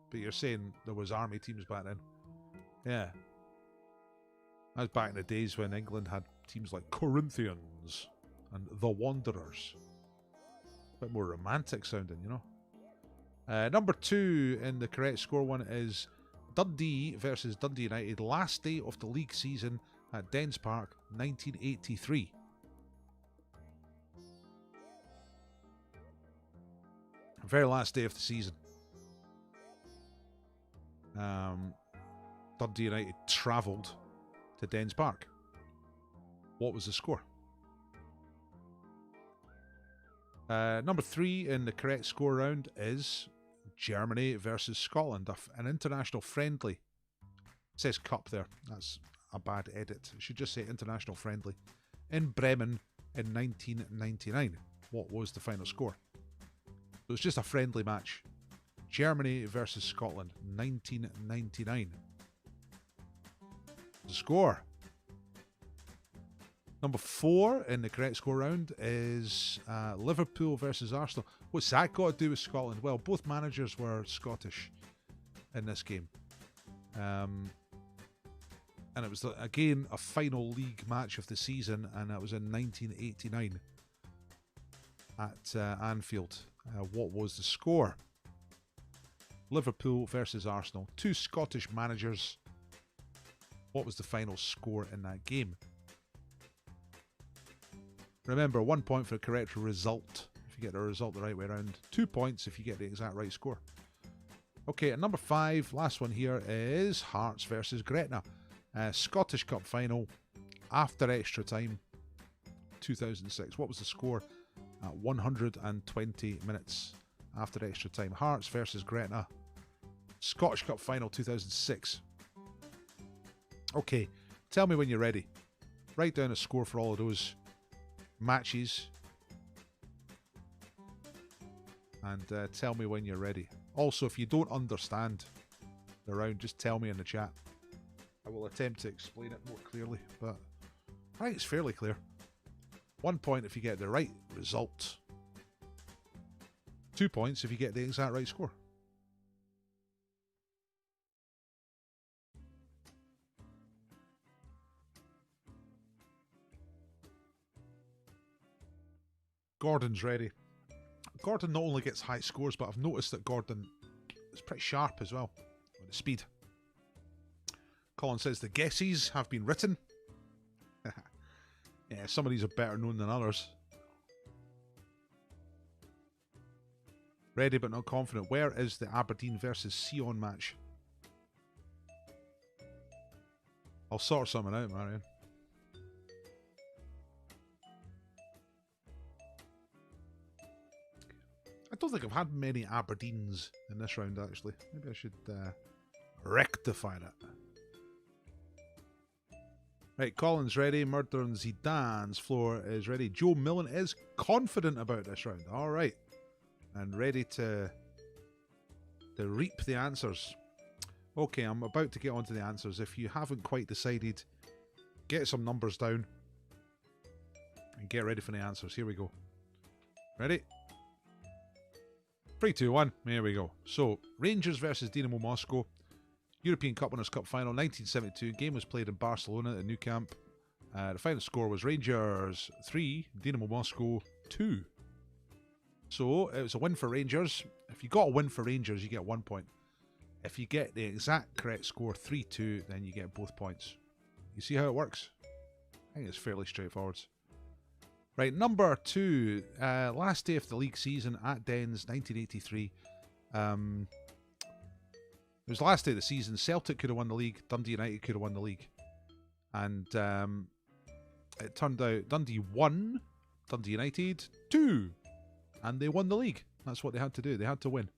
But you're saying there was army teams back then. Yeah. That was back in the days when England had teams like Corinthians and the Wanderers. A bit more romantic sounding, you know. Number 2 in the correct score one is Dundee versus Dundee United. Last day of the league season at Dens Park, 1983. Very last day of the season. Dundee United travelled to Dens Park. What was the score? Number 3 in the correct score round is Germany versus Scotland, an international friendly. It says cup there. That's a bad edit. It should just say international friendly. In Bremen in 1999. What was the final score? It was just a friendly match. Germany versus Scotland, 1999. The score. Number 4 in the correct score round is Liverpool versus Arsenal. What's that got to do with Scotland? Well, both managers were Scottish in this game. And it was, again, a final league match of the season, and that was in 1989 at Anfield. What was the score? Liverpool versus Arsenal. 2 Scottish managers. What was the final score in that game? Remember, 1 point for the correct result if you get the result the right way around. 2 points if you get the exact right score. Okay, and number 5, last one here, is Hearts versus Gretna. Scottish Cup Final after extra time, 2006. What was the score at 120 minutes after extra time? Hearts versus Gretna. Scottish Cup Final 2006. Okay, tell me when you're ready. Write down a score for all of those matches. And tell me when you're ready. Also, if you don't understand the round, just tell me in the chat. I will attempt to explain it more clearly, but I think it's fairly clear. 1 point if you get the right result. 2 points if you get the exact right score. Gordon's ready. Gordon not only gets high scores, but I've noticed that Gordon is pretty sharp as well with the speed. Colin says the guesses have been written. Yeah, some of these are better known than others. Ready but not confident. Where is the Aberdeen versus Sion match? I'll sort something out, Marion. I don't think I've had many Aberdeens in this round, actually. Maybe I should rectify that. Right, Colin's ready. Murder on Zidane's floor is ready. Joe Millen is confident about this round. All right. And ready to reap the answers. Okay, I'm about to get on to the answers. If you haven't quite decided, get some numbers down and get ready for the answers. Here we go. Ready? 3, 2, 1. Here we go. So, Rangers versus Dinamo Moscow. European Cup Winners' Cup Final, 1972. Game was played in Barcelona at Nou Camp. The final score was Rangers 3, Dinamo Moscow 2. So, it was a win for Rangers. If you got a win for Rangers, you get 1 point. If you get the exact correct score, 3-2, then you get both points. You see how it works? I think it's fairly straightforward. Right, number 2. Last day of the league season at Dens, 1983. It was the last day of the season. Celtic could have won the league. Dundee United could have won the league. And it turned out Dundee won. Dundee United 2. And they won the league. That's what they had to do. They had to win.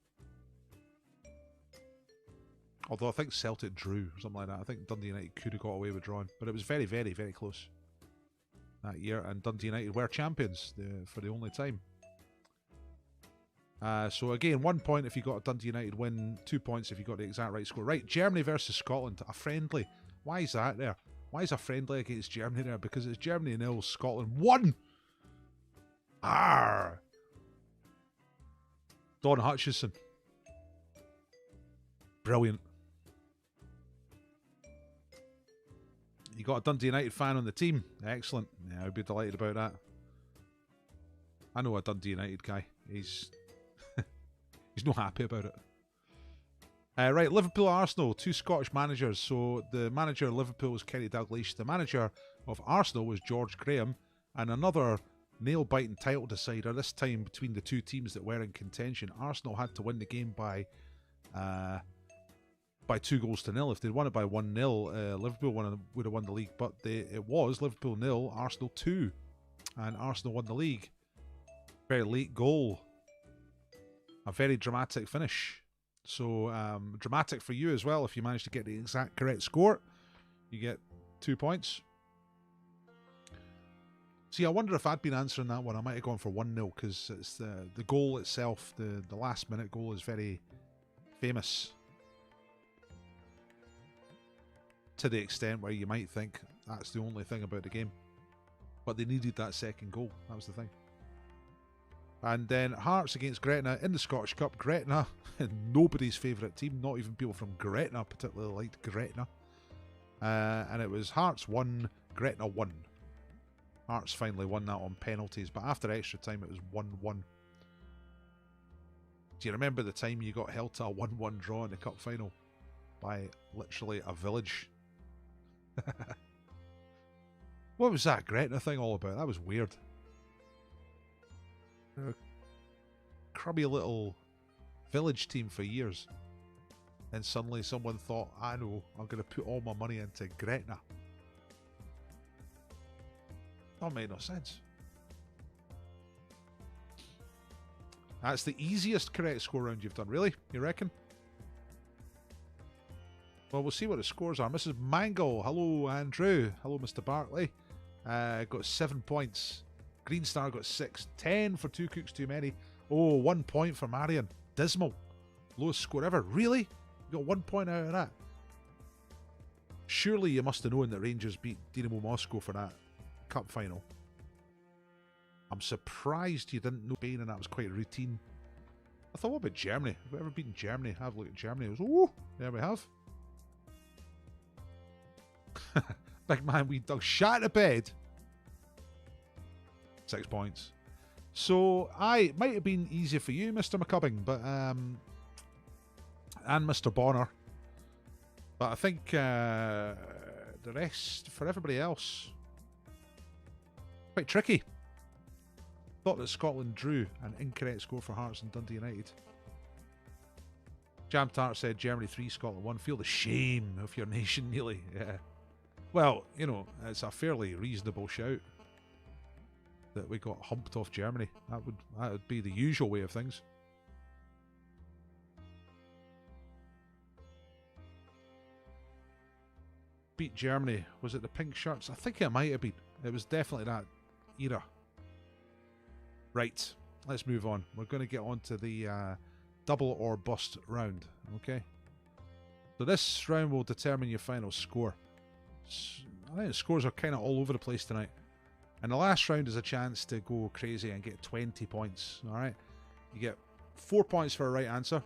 Although I think Celtic drew or something like that. I think Dundee United could have got away with drawing. But it was very, very, very close that year. And Dundee United were champions for the only time. So again, 1 point if you got a Dundee United win. 2 points if you got the exact right score. Right, Germany versus Scotland. A friendly. Why is that there? Why is a friendly against Germany there? Because it's Germany 0, Scotland 1. Arr! Don Hutchison. Brilliant. You got a Dundee United fan on the team. Excellent. Yeah, I'd be delighted about that. I know a Dundee United guy. He's not happy about it. Right, Liverpool, Arsenal, 2 Scottish managers. So the manager of Liverpool was Kenny Dalglish. The manager of Arsenal was George Graham. And another nail-biting title decider, this time between the 2 teams that were in contention. Arsenal had to win the game by 2-0. If they'd won it by 1-0, Liverpool would have won the league. But it was Liverpool 0, Arsenal 2. And Arsenal won the league. Very late goal. A very dramatic finish. So, dramatic for you as well. If you manage to get the exact correct score, you get 2 points. See, I wonder if I'd been answering that one, I might have gone for 1-0, because it's the goal itself, the last minute goal is very famous. To the extent where you might think that's the only thing about the game. But they needed that second goal. That was the thing. And then Hearts against Gretna in the Scottish Cup. Gretna, nobody's favourite team. Not even people from Gretna particularly liked Gretna. And it was Hearts 1, Gretna 1. Hearts finally won that on penalties. But after extra time, it was 1-1. Do you remember the time you got held to a 1-1 draw in the cup final? By literally a village. What was that Gretna thing all about? That was weird. A crummy little village team for years. And suddenly someone thought, I know, I'm going to put all my money into Gretna. That made no sense. That's the easiest correct score round you've done. Really? You reckon? Well, we'll see what the scores are. Mrs. Mango, hello Andrew. Hello Mr. Bartley. Got 7 points. Green Star got 6. 10 for 2 cooks too many. Oh, 1 point for Marion. Dismal. Lowest score ever. Really? You got 1 point out of that? Surely you must have known that Rangers beat Dinamo Moscow for that cup final. I'm surprised you didn't know Spain and that was quite routine. I thought, what about Germany? Have we ever beaten Germany? Have a look at Germany. It was, oh, there we have. Big man, we dug shot to bed. 6 points. So, it might have been easier for you, Mr. McCubbing, but, and Mr. Bonner. But I think the rest, for everybody else, quite tricky. Thought that Scotland drew, an incorrect score for Hearts and Dundee United. Jam Tart said Germany 3, Scotland 1. Feel the shame of your nation, nearly. Yeah. Well, you know, it's a fairly reasonable shout that we got humped off Germany. That would be the usual way of things. Beat Germany. Was it the pink shirts? I think it might have been. It was definitely that era. Right. Let's move on. We're going to get on to the double or bust round. Okay. So this round will determine your final score. I think the scores are kind of all over the place tonight. And the last round is a chance to go crazy and get 20 points. Alright. You get 4 points for a right answer.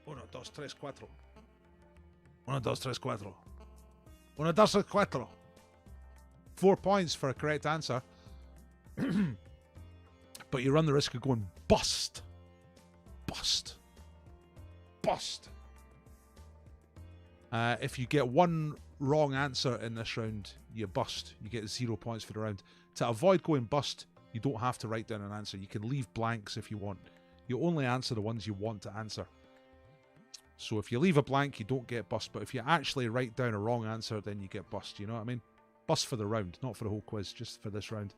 1, 2, 3, 4. 1, 2, 3, 4. 1, 2, 3, 4. 4 points for a correct answer. But you run the risk of going bust. Bust. Bust. If you get one wrong answer in this round, you bust. You get 0 points for the round. To avoid going bust, you don't have to write down an answer. You can leave blanks if you want. You only answer the ones you want to answer. So if you leave a blank, you don't get bust. But if you actually write down a wrong answer, then you get bust. You know what I mean? Bust for the round, not for the whole quiz, just for this round.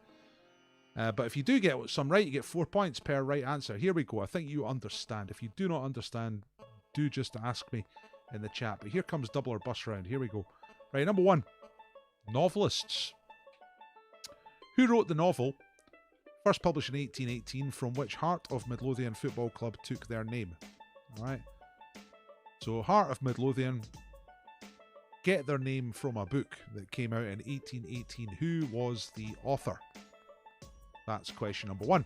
But if you do get some right, you get 4 points per right answer. Here we go. I think you understand. If you do not understand, do just ask me in the chat. But here comes double or bust round. Here we go. Right, number 1. Novelists. Who wrote the novel, first published in 1818, from which Heart of Midlothian Football Club took their name? Alright. So, Heart of Midlothian get their name from a book that came out in 1818. Who was the author? That's question number 1.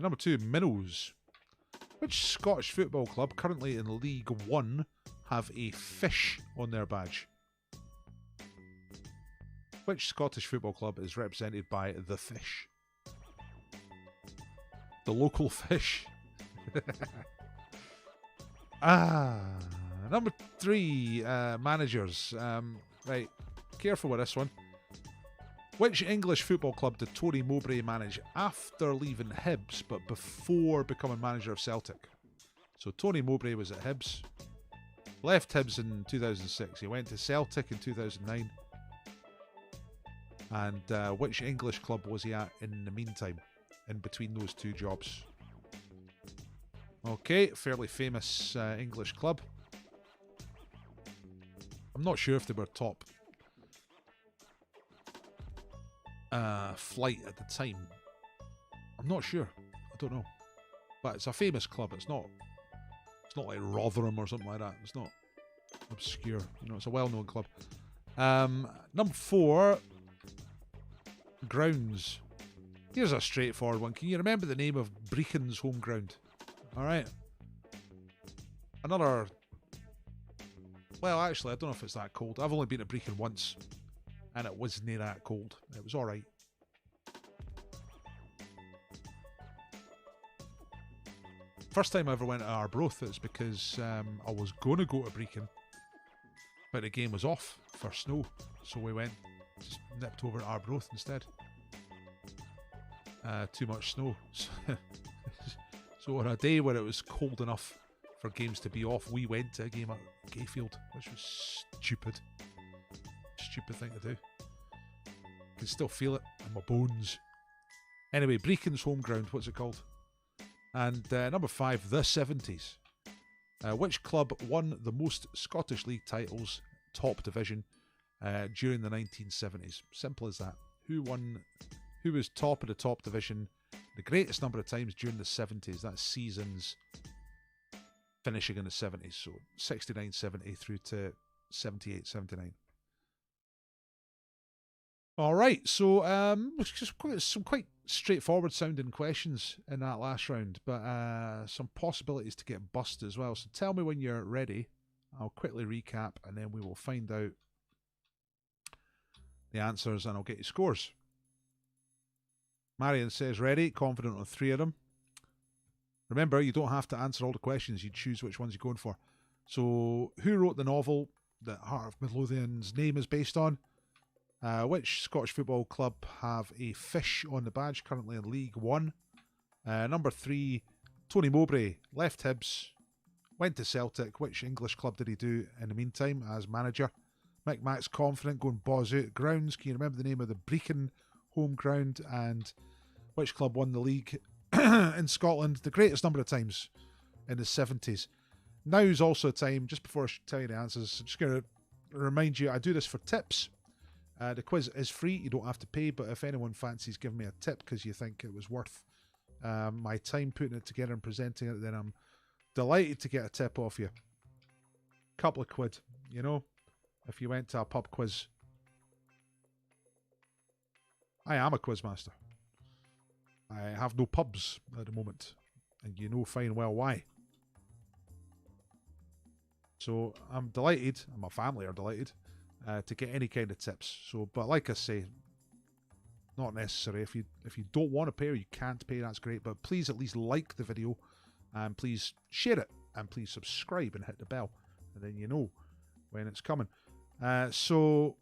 Number 2, minnows. Which Scottish football club currently in League One have a fish on their badge? Which Scottish football club is represented by the fish? The local fish. Number 3, managers. Right, careful with this one. Which English football club did Tony Mowbray manage after leaving Hibs but before becoming manager of Celtic? So Tony Mowbray was at Hibs, left Hibs in 2006, he went to Celtic in 2009, and which English club was he at in the meantime, in between those two jobs? Okay, fairly famous English club. I'm not sure if they were top flight at the time. I'm not sure. I don't know. But it's a famous club. It's not like Rotherham or something like that. It's not obscure. You know, it's a well-known club. Number 4, grounds. Here's a straightforward one. Can you remember the name of Brechin's home ground? Alright. Another... Well, actually, I don't know if it's that cold. I've only been to Brechin once, and it wasn't that cold. It was alright. First time I ever went to Arbroath, it's because I was going to go to Brechin, but the game was off for snow, so we went, just nipped over to Arbroath instead. Too much snow. So on a day where it was cold enough for games to be off, we went to a game at Gayfield, which was stupid. Stupid thing to do. I can still feel it in my bones. Anyway, Brechin's home ground, what's it called? And number 5, the 70s. Which club won the most Scottish League titles, top division, during the 1970s? Simple as that. Who was top of the top division the greatest number of times during the 70s? That's seasons finishing in the 70s. So 69, 70 through to 78, 79. All right, so just some quite straightforward sounding questions in that last round, but some possibilities to get bust as well. So tell me when you're ready. I'll quickly recap, and then we will find out the answers, and I'll get you scores. Marion says ready, confident on 3 of them. Remember, you don't have to answer all the questions. You choose which ones you're going for. So, who wrote the novel that Heart of Midlothian's name is based on? Which Scottish football club have a fish on the badge, currently in League One? Number 3, Tony Mowbray, left Hibs, went to Celtic. Which English club did he do in the meantime as manager? Mick Mack's confident, going balls out. Grounds, can you remember the name of the Brecon home ground? And which club won the league in Scotland the greatest number of times in the 70s? Now's also a time, just before I tell you the answers, I'm just going to remind you, I do this for tips. The quiz is free, you don't have to pay, but if anyone fancies giving me a tip because you think it was worth my time putting it together and presenting it, then I'm delighted to get a tip off you. Couple of quid, you know, if you went to a pub quiz. I am a quiz master. I have no pubs at the moment, and you know fine well why. So I'm delighted, and my family are delighted, to get any kind of tips. So, but like I say, not necessary. If you don't want to pay or you can't pay, that's great. But please at least like the video, and please share it, and please subscribe and hit the bell, and then you know when it's coming. So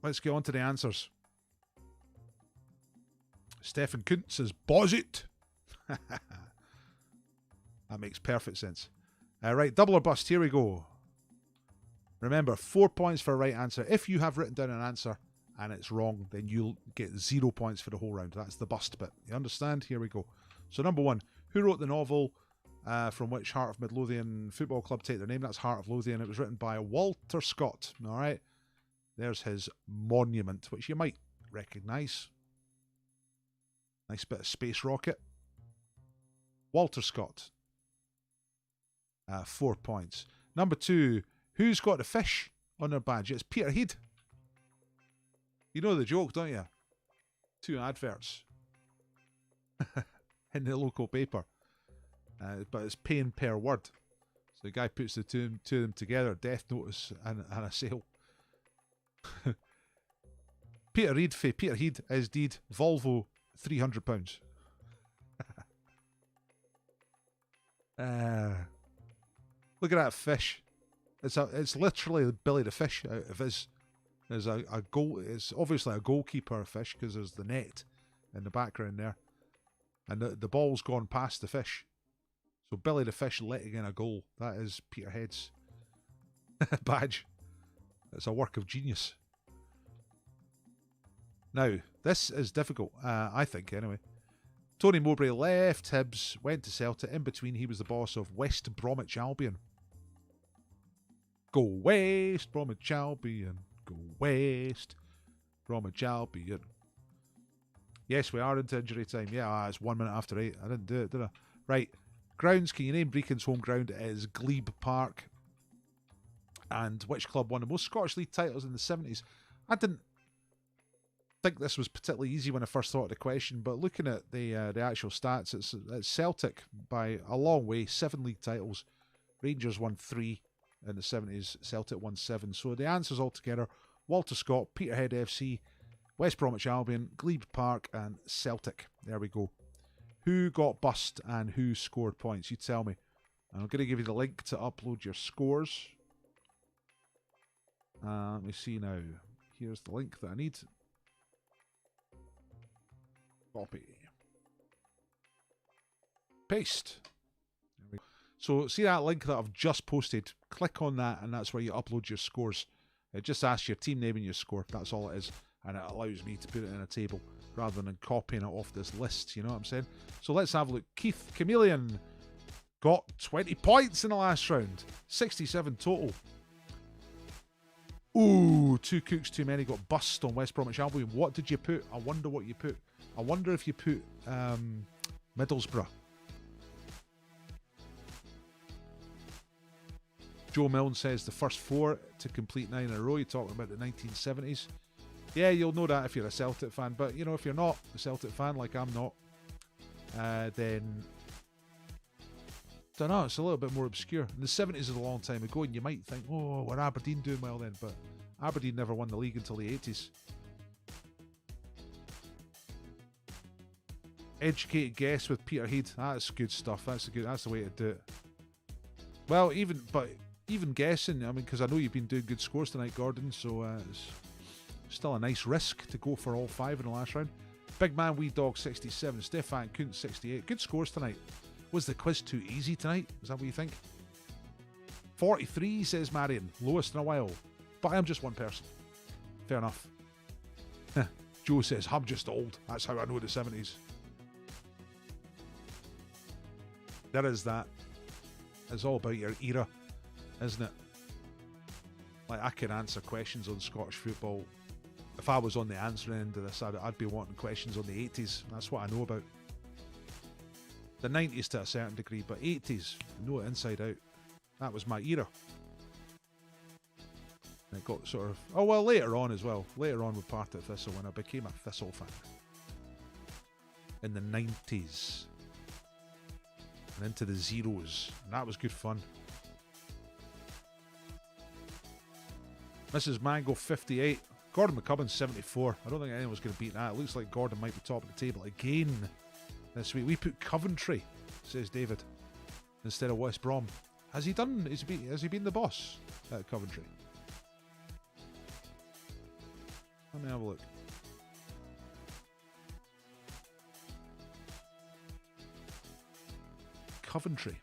let's get on to the answers. Stefan Kuntz says, "Boz it." That makes perfect sense. Right, double or bust. Here we go. Remember, 4 points for a right answer. If you have written down an answer and it's wrong, then you'll get 0 points for the whole round. That's the bust bit. You understand? Here we go. So number 1, who wrote the novel from which Heart of Midlothian Football Club take their name? That's Heart of Lothian. It was written by Walter Scott. All right. There's his monument, which you might recognise. Nice bit of space rocket. Walter Scott. 4 points. Number 2, who's got the fish on their badge? It's Peterhead. You know the joke, don't you? 2 adverts in the local paper. But it's paying per word. So the guy puts the two of them together, death notice and a sale. Peterhead for Peterhead is deed Volvo £300. Look at that fish. It's literally Billy the Fish out of his. There's a goal. It's obviously a goalkeeper fish because there's the net in the background there, and the ball's gone past the fish. So Billy the Fish letting in a goal. That is Peterhead's badge. It's a work of genius. Now this is difficult. I think anyway. Tony Mowbray left Hibs, went to Celtic. In between, he was the boss of West Bromwich Albion. Go West Bromwich Albion. Go West Bromwich Albion. Yes, we are into injury time. Yeah, it's 1 minute after 8. I didn't do it, did I? Right. Grounds. Can you name Brecon's home ground? It is Glebe Park. And which club won the most Scottish League titles in the 70s? I didn't think this was particularly easy when I first thought of the question, but looking at the actual stats, it's Celtic by a long way. 7 league titles. Rangers won 3 in the 70s. Celtic won 7. So the answers altogether: Walter Scott, Peterhead FC, West Bromwich Albion, Glebe Park, and Celtic. There we go. Who got bust and who scored points? You tell me. I'm going to give you the link to upload your scores. Let me see now. Here's the link that I need. Copy. Paste. There we go. So see that link that I've just posted? Click on that and that's where you upload your scores. It just asks your team name and your score. That's all it is. And it allows me to put it in a table rather than copying it off this list. You know what I'm saying? So let's have a look. Keith Chameleon got 20 points in the last round. 67 total. Ooh, 2 cooks too many got bust on West Bromwich Albion. What did you put? I wonder what you put. I wonder if you put Middlesbrough. Joe Milne says the first 4 to complete 9 in a row. You're talking about the 1970s. Yeah, you'll know that if you're a Celtic fan. But, you know, if you're not a Celtic fan, like I'm not, then... I don't know, it's a little bit more obscure. And the 70s is a long time ago, and you might think, oh, were Aberdeen doing well then? But Aberdeen never won the league until the 80s. Educated guess with Peter Heed. That's good stuff. That's the way to do it. Well, even guessing, I mean, because I know you've been doing good scores tonight, Gordon, so it's still a nice risk to go for all 5 in the last round. Big Man Wee Dog 67, Stefan Kunt 68. Good scores tonight. Was the quiz too easy tonight? Is that what you think? 43 says Marion, lowest in a while. But I am just one person. Fair enough. Joe says, I'm just old. That's how I know the 70s. There is that. It's all about your era, isn't it? Like, I can answer questions on Scottish football. If I was on the answering end of this, I'd be wanting questions on the 80s. That's what I know about. The 90s to a certain degree, but 80s, I know it inside out. That was my era. And it got sort of... Oh, well, later on as well. Later on with Partiok Thistle, when I became a Thistle fan. In the 90s. And into the zeros. And that was good fun. Mrs. Mango 58. Gordon McCubbin 74. I don't think anyone's going to beat that. It looks like Gordon might be top of the table again this week. We put Coventry, says David, instead of West Brom. Has he been the boss at Coventry? Let me have a look. Coventry.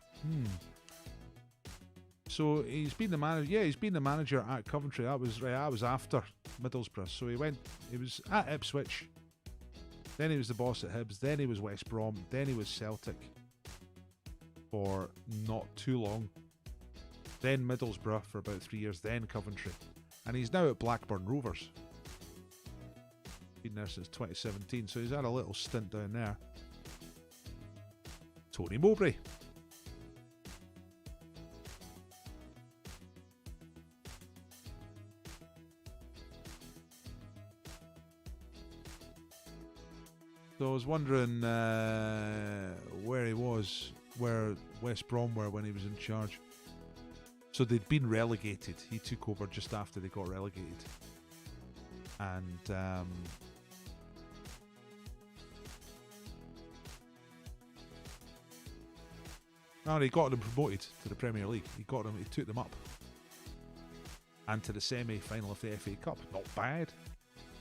So he's been the manager. Yeah, he's been the manager at Coventry. That was right. I was after Middlesbrough. So he was at Ipswich. Then he was the boss at Hibs. Then he was West Brom. Then he was Celtic for not too long. Then Middlesbrough for about 3 years. Then Coventry. And he's now at Blackburn Rovers. Been there since 2017. So he's had a little stint down there. Tony Mowbray. So I was wondering where he was, where West Brom were when he was in charge. So they'd been relegated. He took over just after they got relegated. And he got them promoted to the Premier League. He took them up. And to the semi-final of the FA Cup. Not bad.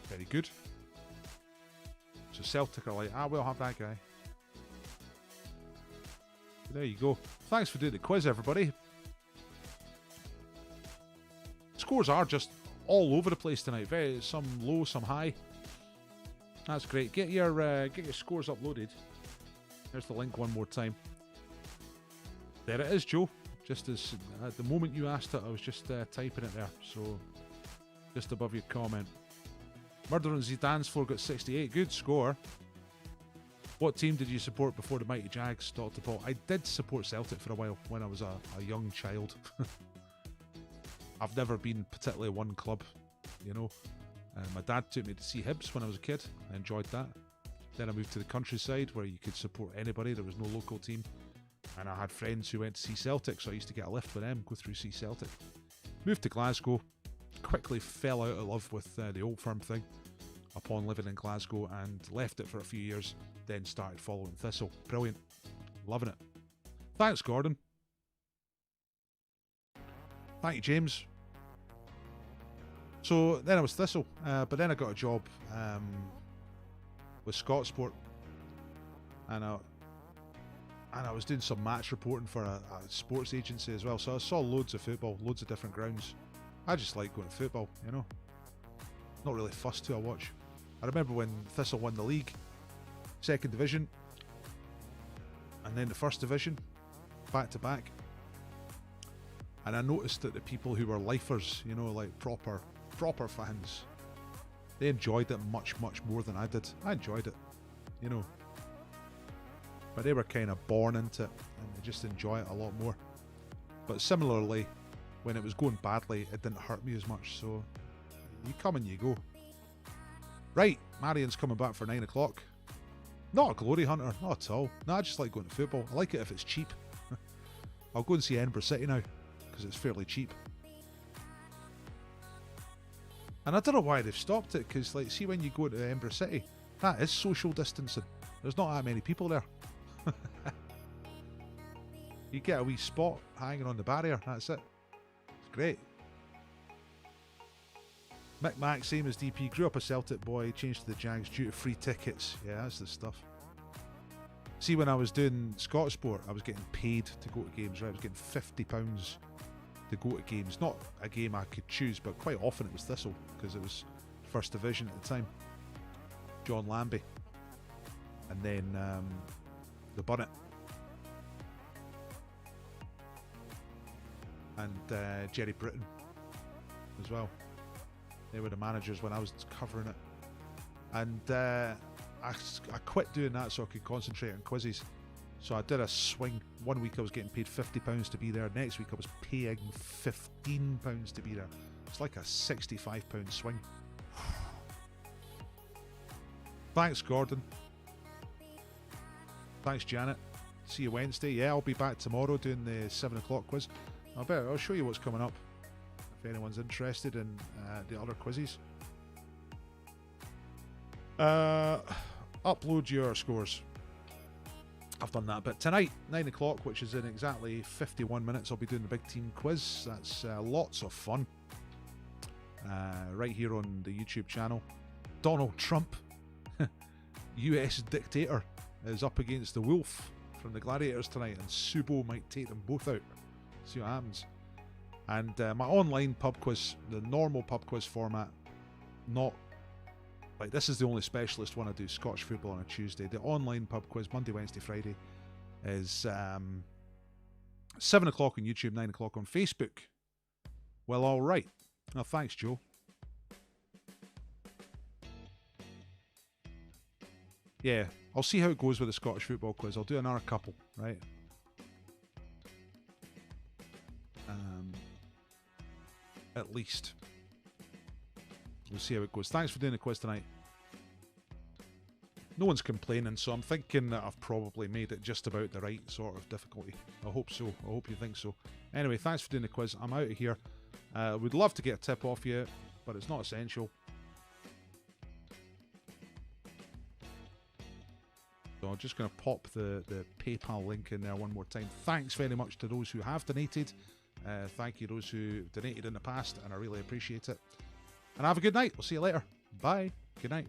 Very good. So Celtic are like, we'll have that guy. So there you go. Thanks for doing the quiz, everybody. Scores are just all over the place tonight. Some low, some high. That's great. Get your scores uploaded. There's the link one more time. There it is, Joe. Just as at the moment you asked it, I was just typing it there. So just above your comment. Murder on Zidane's floor got 68. Good score. What team did you support before the mighty Jags? Dr. Paul. I did support Celtic for a while when I was a young child. I've never been particularly one club, you know. My dad took me to see Hibs when I was a kid. I enjoyed that. Then I moved to the countryside where you could support anybody. There was no local team. And I had friends who went to see Celtic, so I used to get a lift with them, go through see Celtic. Moved to Glasgow. Quickly fell out of love with the Old Firm thing upon living in Glasgow and left it for a few years, then started following Thistle. Brilliant. Loving it. Thanks, Gordon. Thank you, James. So then I was Thistle, but then I got a job with Scott Sport, and I was doing some match reporting for a sports agency as well, so I saw loads of football, loads of different grounds. I just like going to football, you know. Not really fussed who I watch. I remember when Thistle won the league, second division, and then the first division, back to back. And I noticed that the people who were lifers, you know, like proper fans, they enjoyed it much more than I did. I enjoyed it, you know. But they were kind of born into it, and they just enjoy it a lot more. But similarly, when it was going badly, it didn't hurt me as much. So you come and you go. Right, Marion's coming back for 9 o'clock. Not a glory hunter, not at all. No, I just like going to football. I like it if it's cheap. I'll go and see Edinburgh City now, because it's fairly cheap. And I don't know why they've stopped it, because, like, see when you go to Edinburgh City, that is social distancing. There's not that many people there. You get a wee spot hanging on the barrier, that's it. It's great. Mick Mac, same as DP, grew up a Celtic boy, changed to the Jags due to free tickets. Yeah, that's the stuff. See, when I was doing Scottish Sport, I was getting paid to go to games, right? I was getting £50 to go to games. Not a game I could choose, but quite often it was Thistle, because it was First Division at the time. John Lambie. And then the Bunnet. And Jerry Britton as well. They were the managers when I was covering it. And I quit doing that so I could concentrate on quizzes. So I did a swing. One week I was getting paid £50 to be there. Next week I was paying £15 to be there. It's like a £65 swing. Thanks, Gordon. Thanks, Janet. See you Wednesday. Yeah, I'll be back tomorrow doing the 7 o'clock quiz. I'll show you what's coming up if anyone's interested in the other quizzes. Upload your scores. I've done that, but tonight 9 o'clock, which is in exactly 51 minutes, I'll be doing the big team quiz. That's lots of fun, right here on the YouTube channel. Donald Trump, US dictator, is up against the Wolf from the Gladiators tonight, and Subo might take them both out. See what happens. And my online pub quiz, the normal pub quiz format, not like this is the only specialist one I do, Scottish football on a Tuesday. The online pub quiz, Monday, Wednesday, Friday, is 7 o'clock on YouTube, 9 o'clock on Facebook. Well, all right. Well, thanks, Joe. Yeah, I'll see how it goes with the Scottish football quiz. I'll do another couple, right? At least. We'll see how it goes. Thanks for doing the quiz tonight. No one's complaining, so I'm thinking that I've probably made it just about the right sort of difficulty. I hope so. I hope you think so. Anyway, thanks for doing the quiz. I'm out of here. Would love to get a tip off you, but it's not essential. So I'm just going to pop the PayPal link in there one more time. Thanks very much to those who have donated. Thank you those who donated in the past, and I really appreciate it. And have a good night. We'll see you later. Bye. Good night.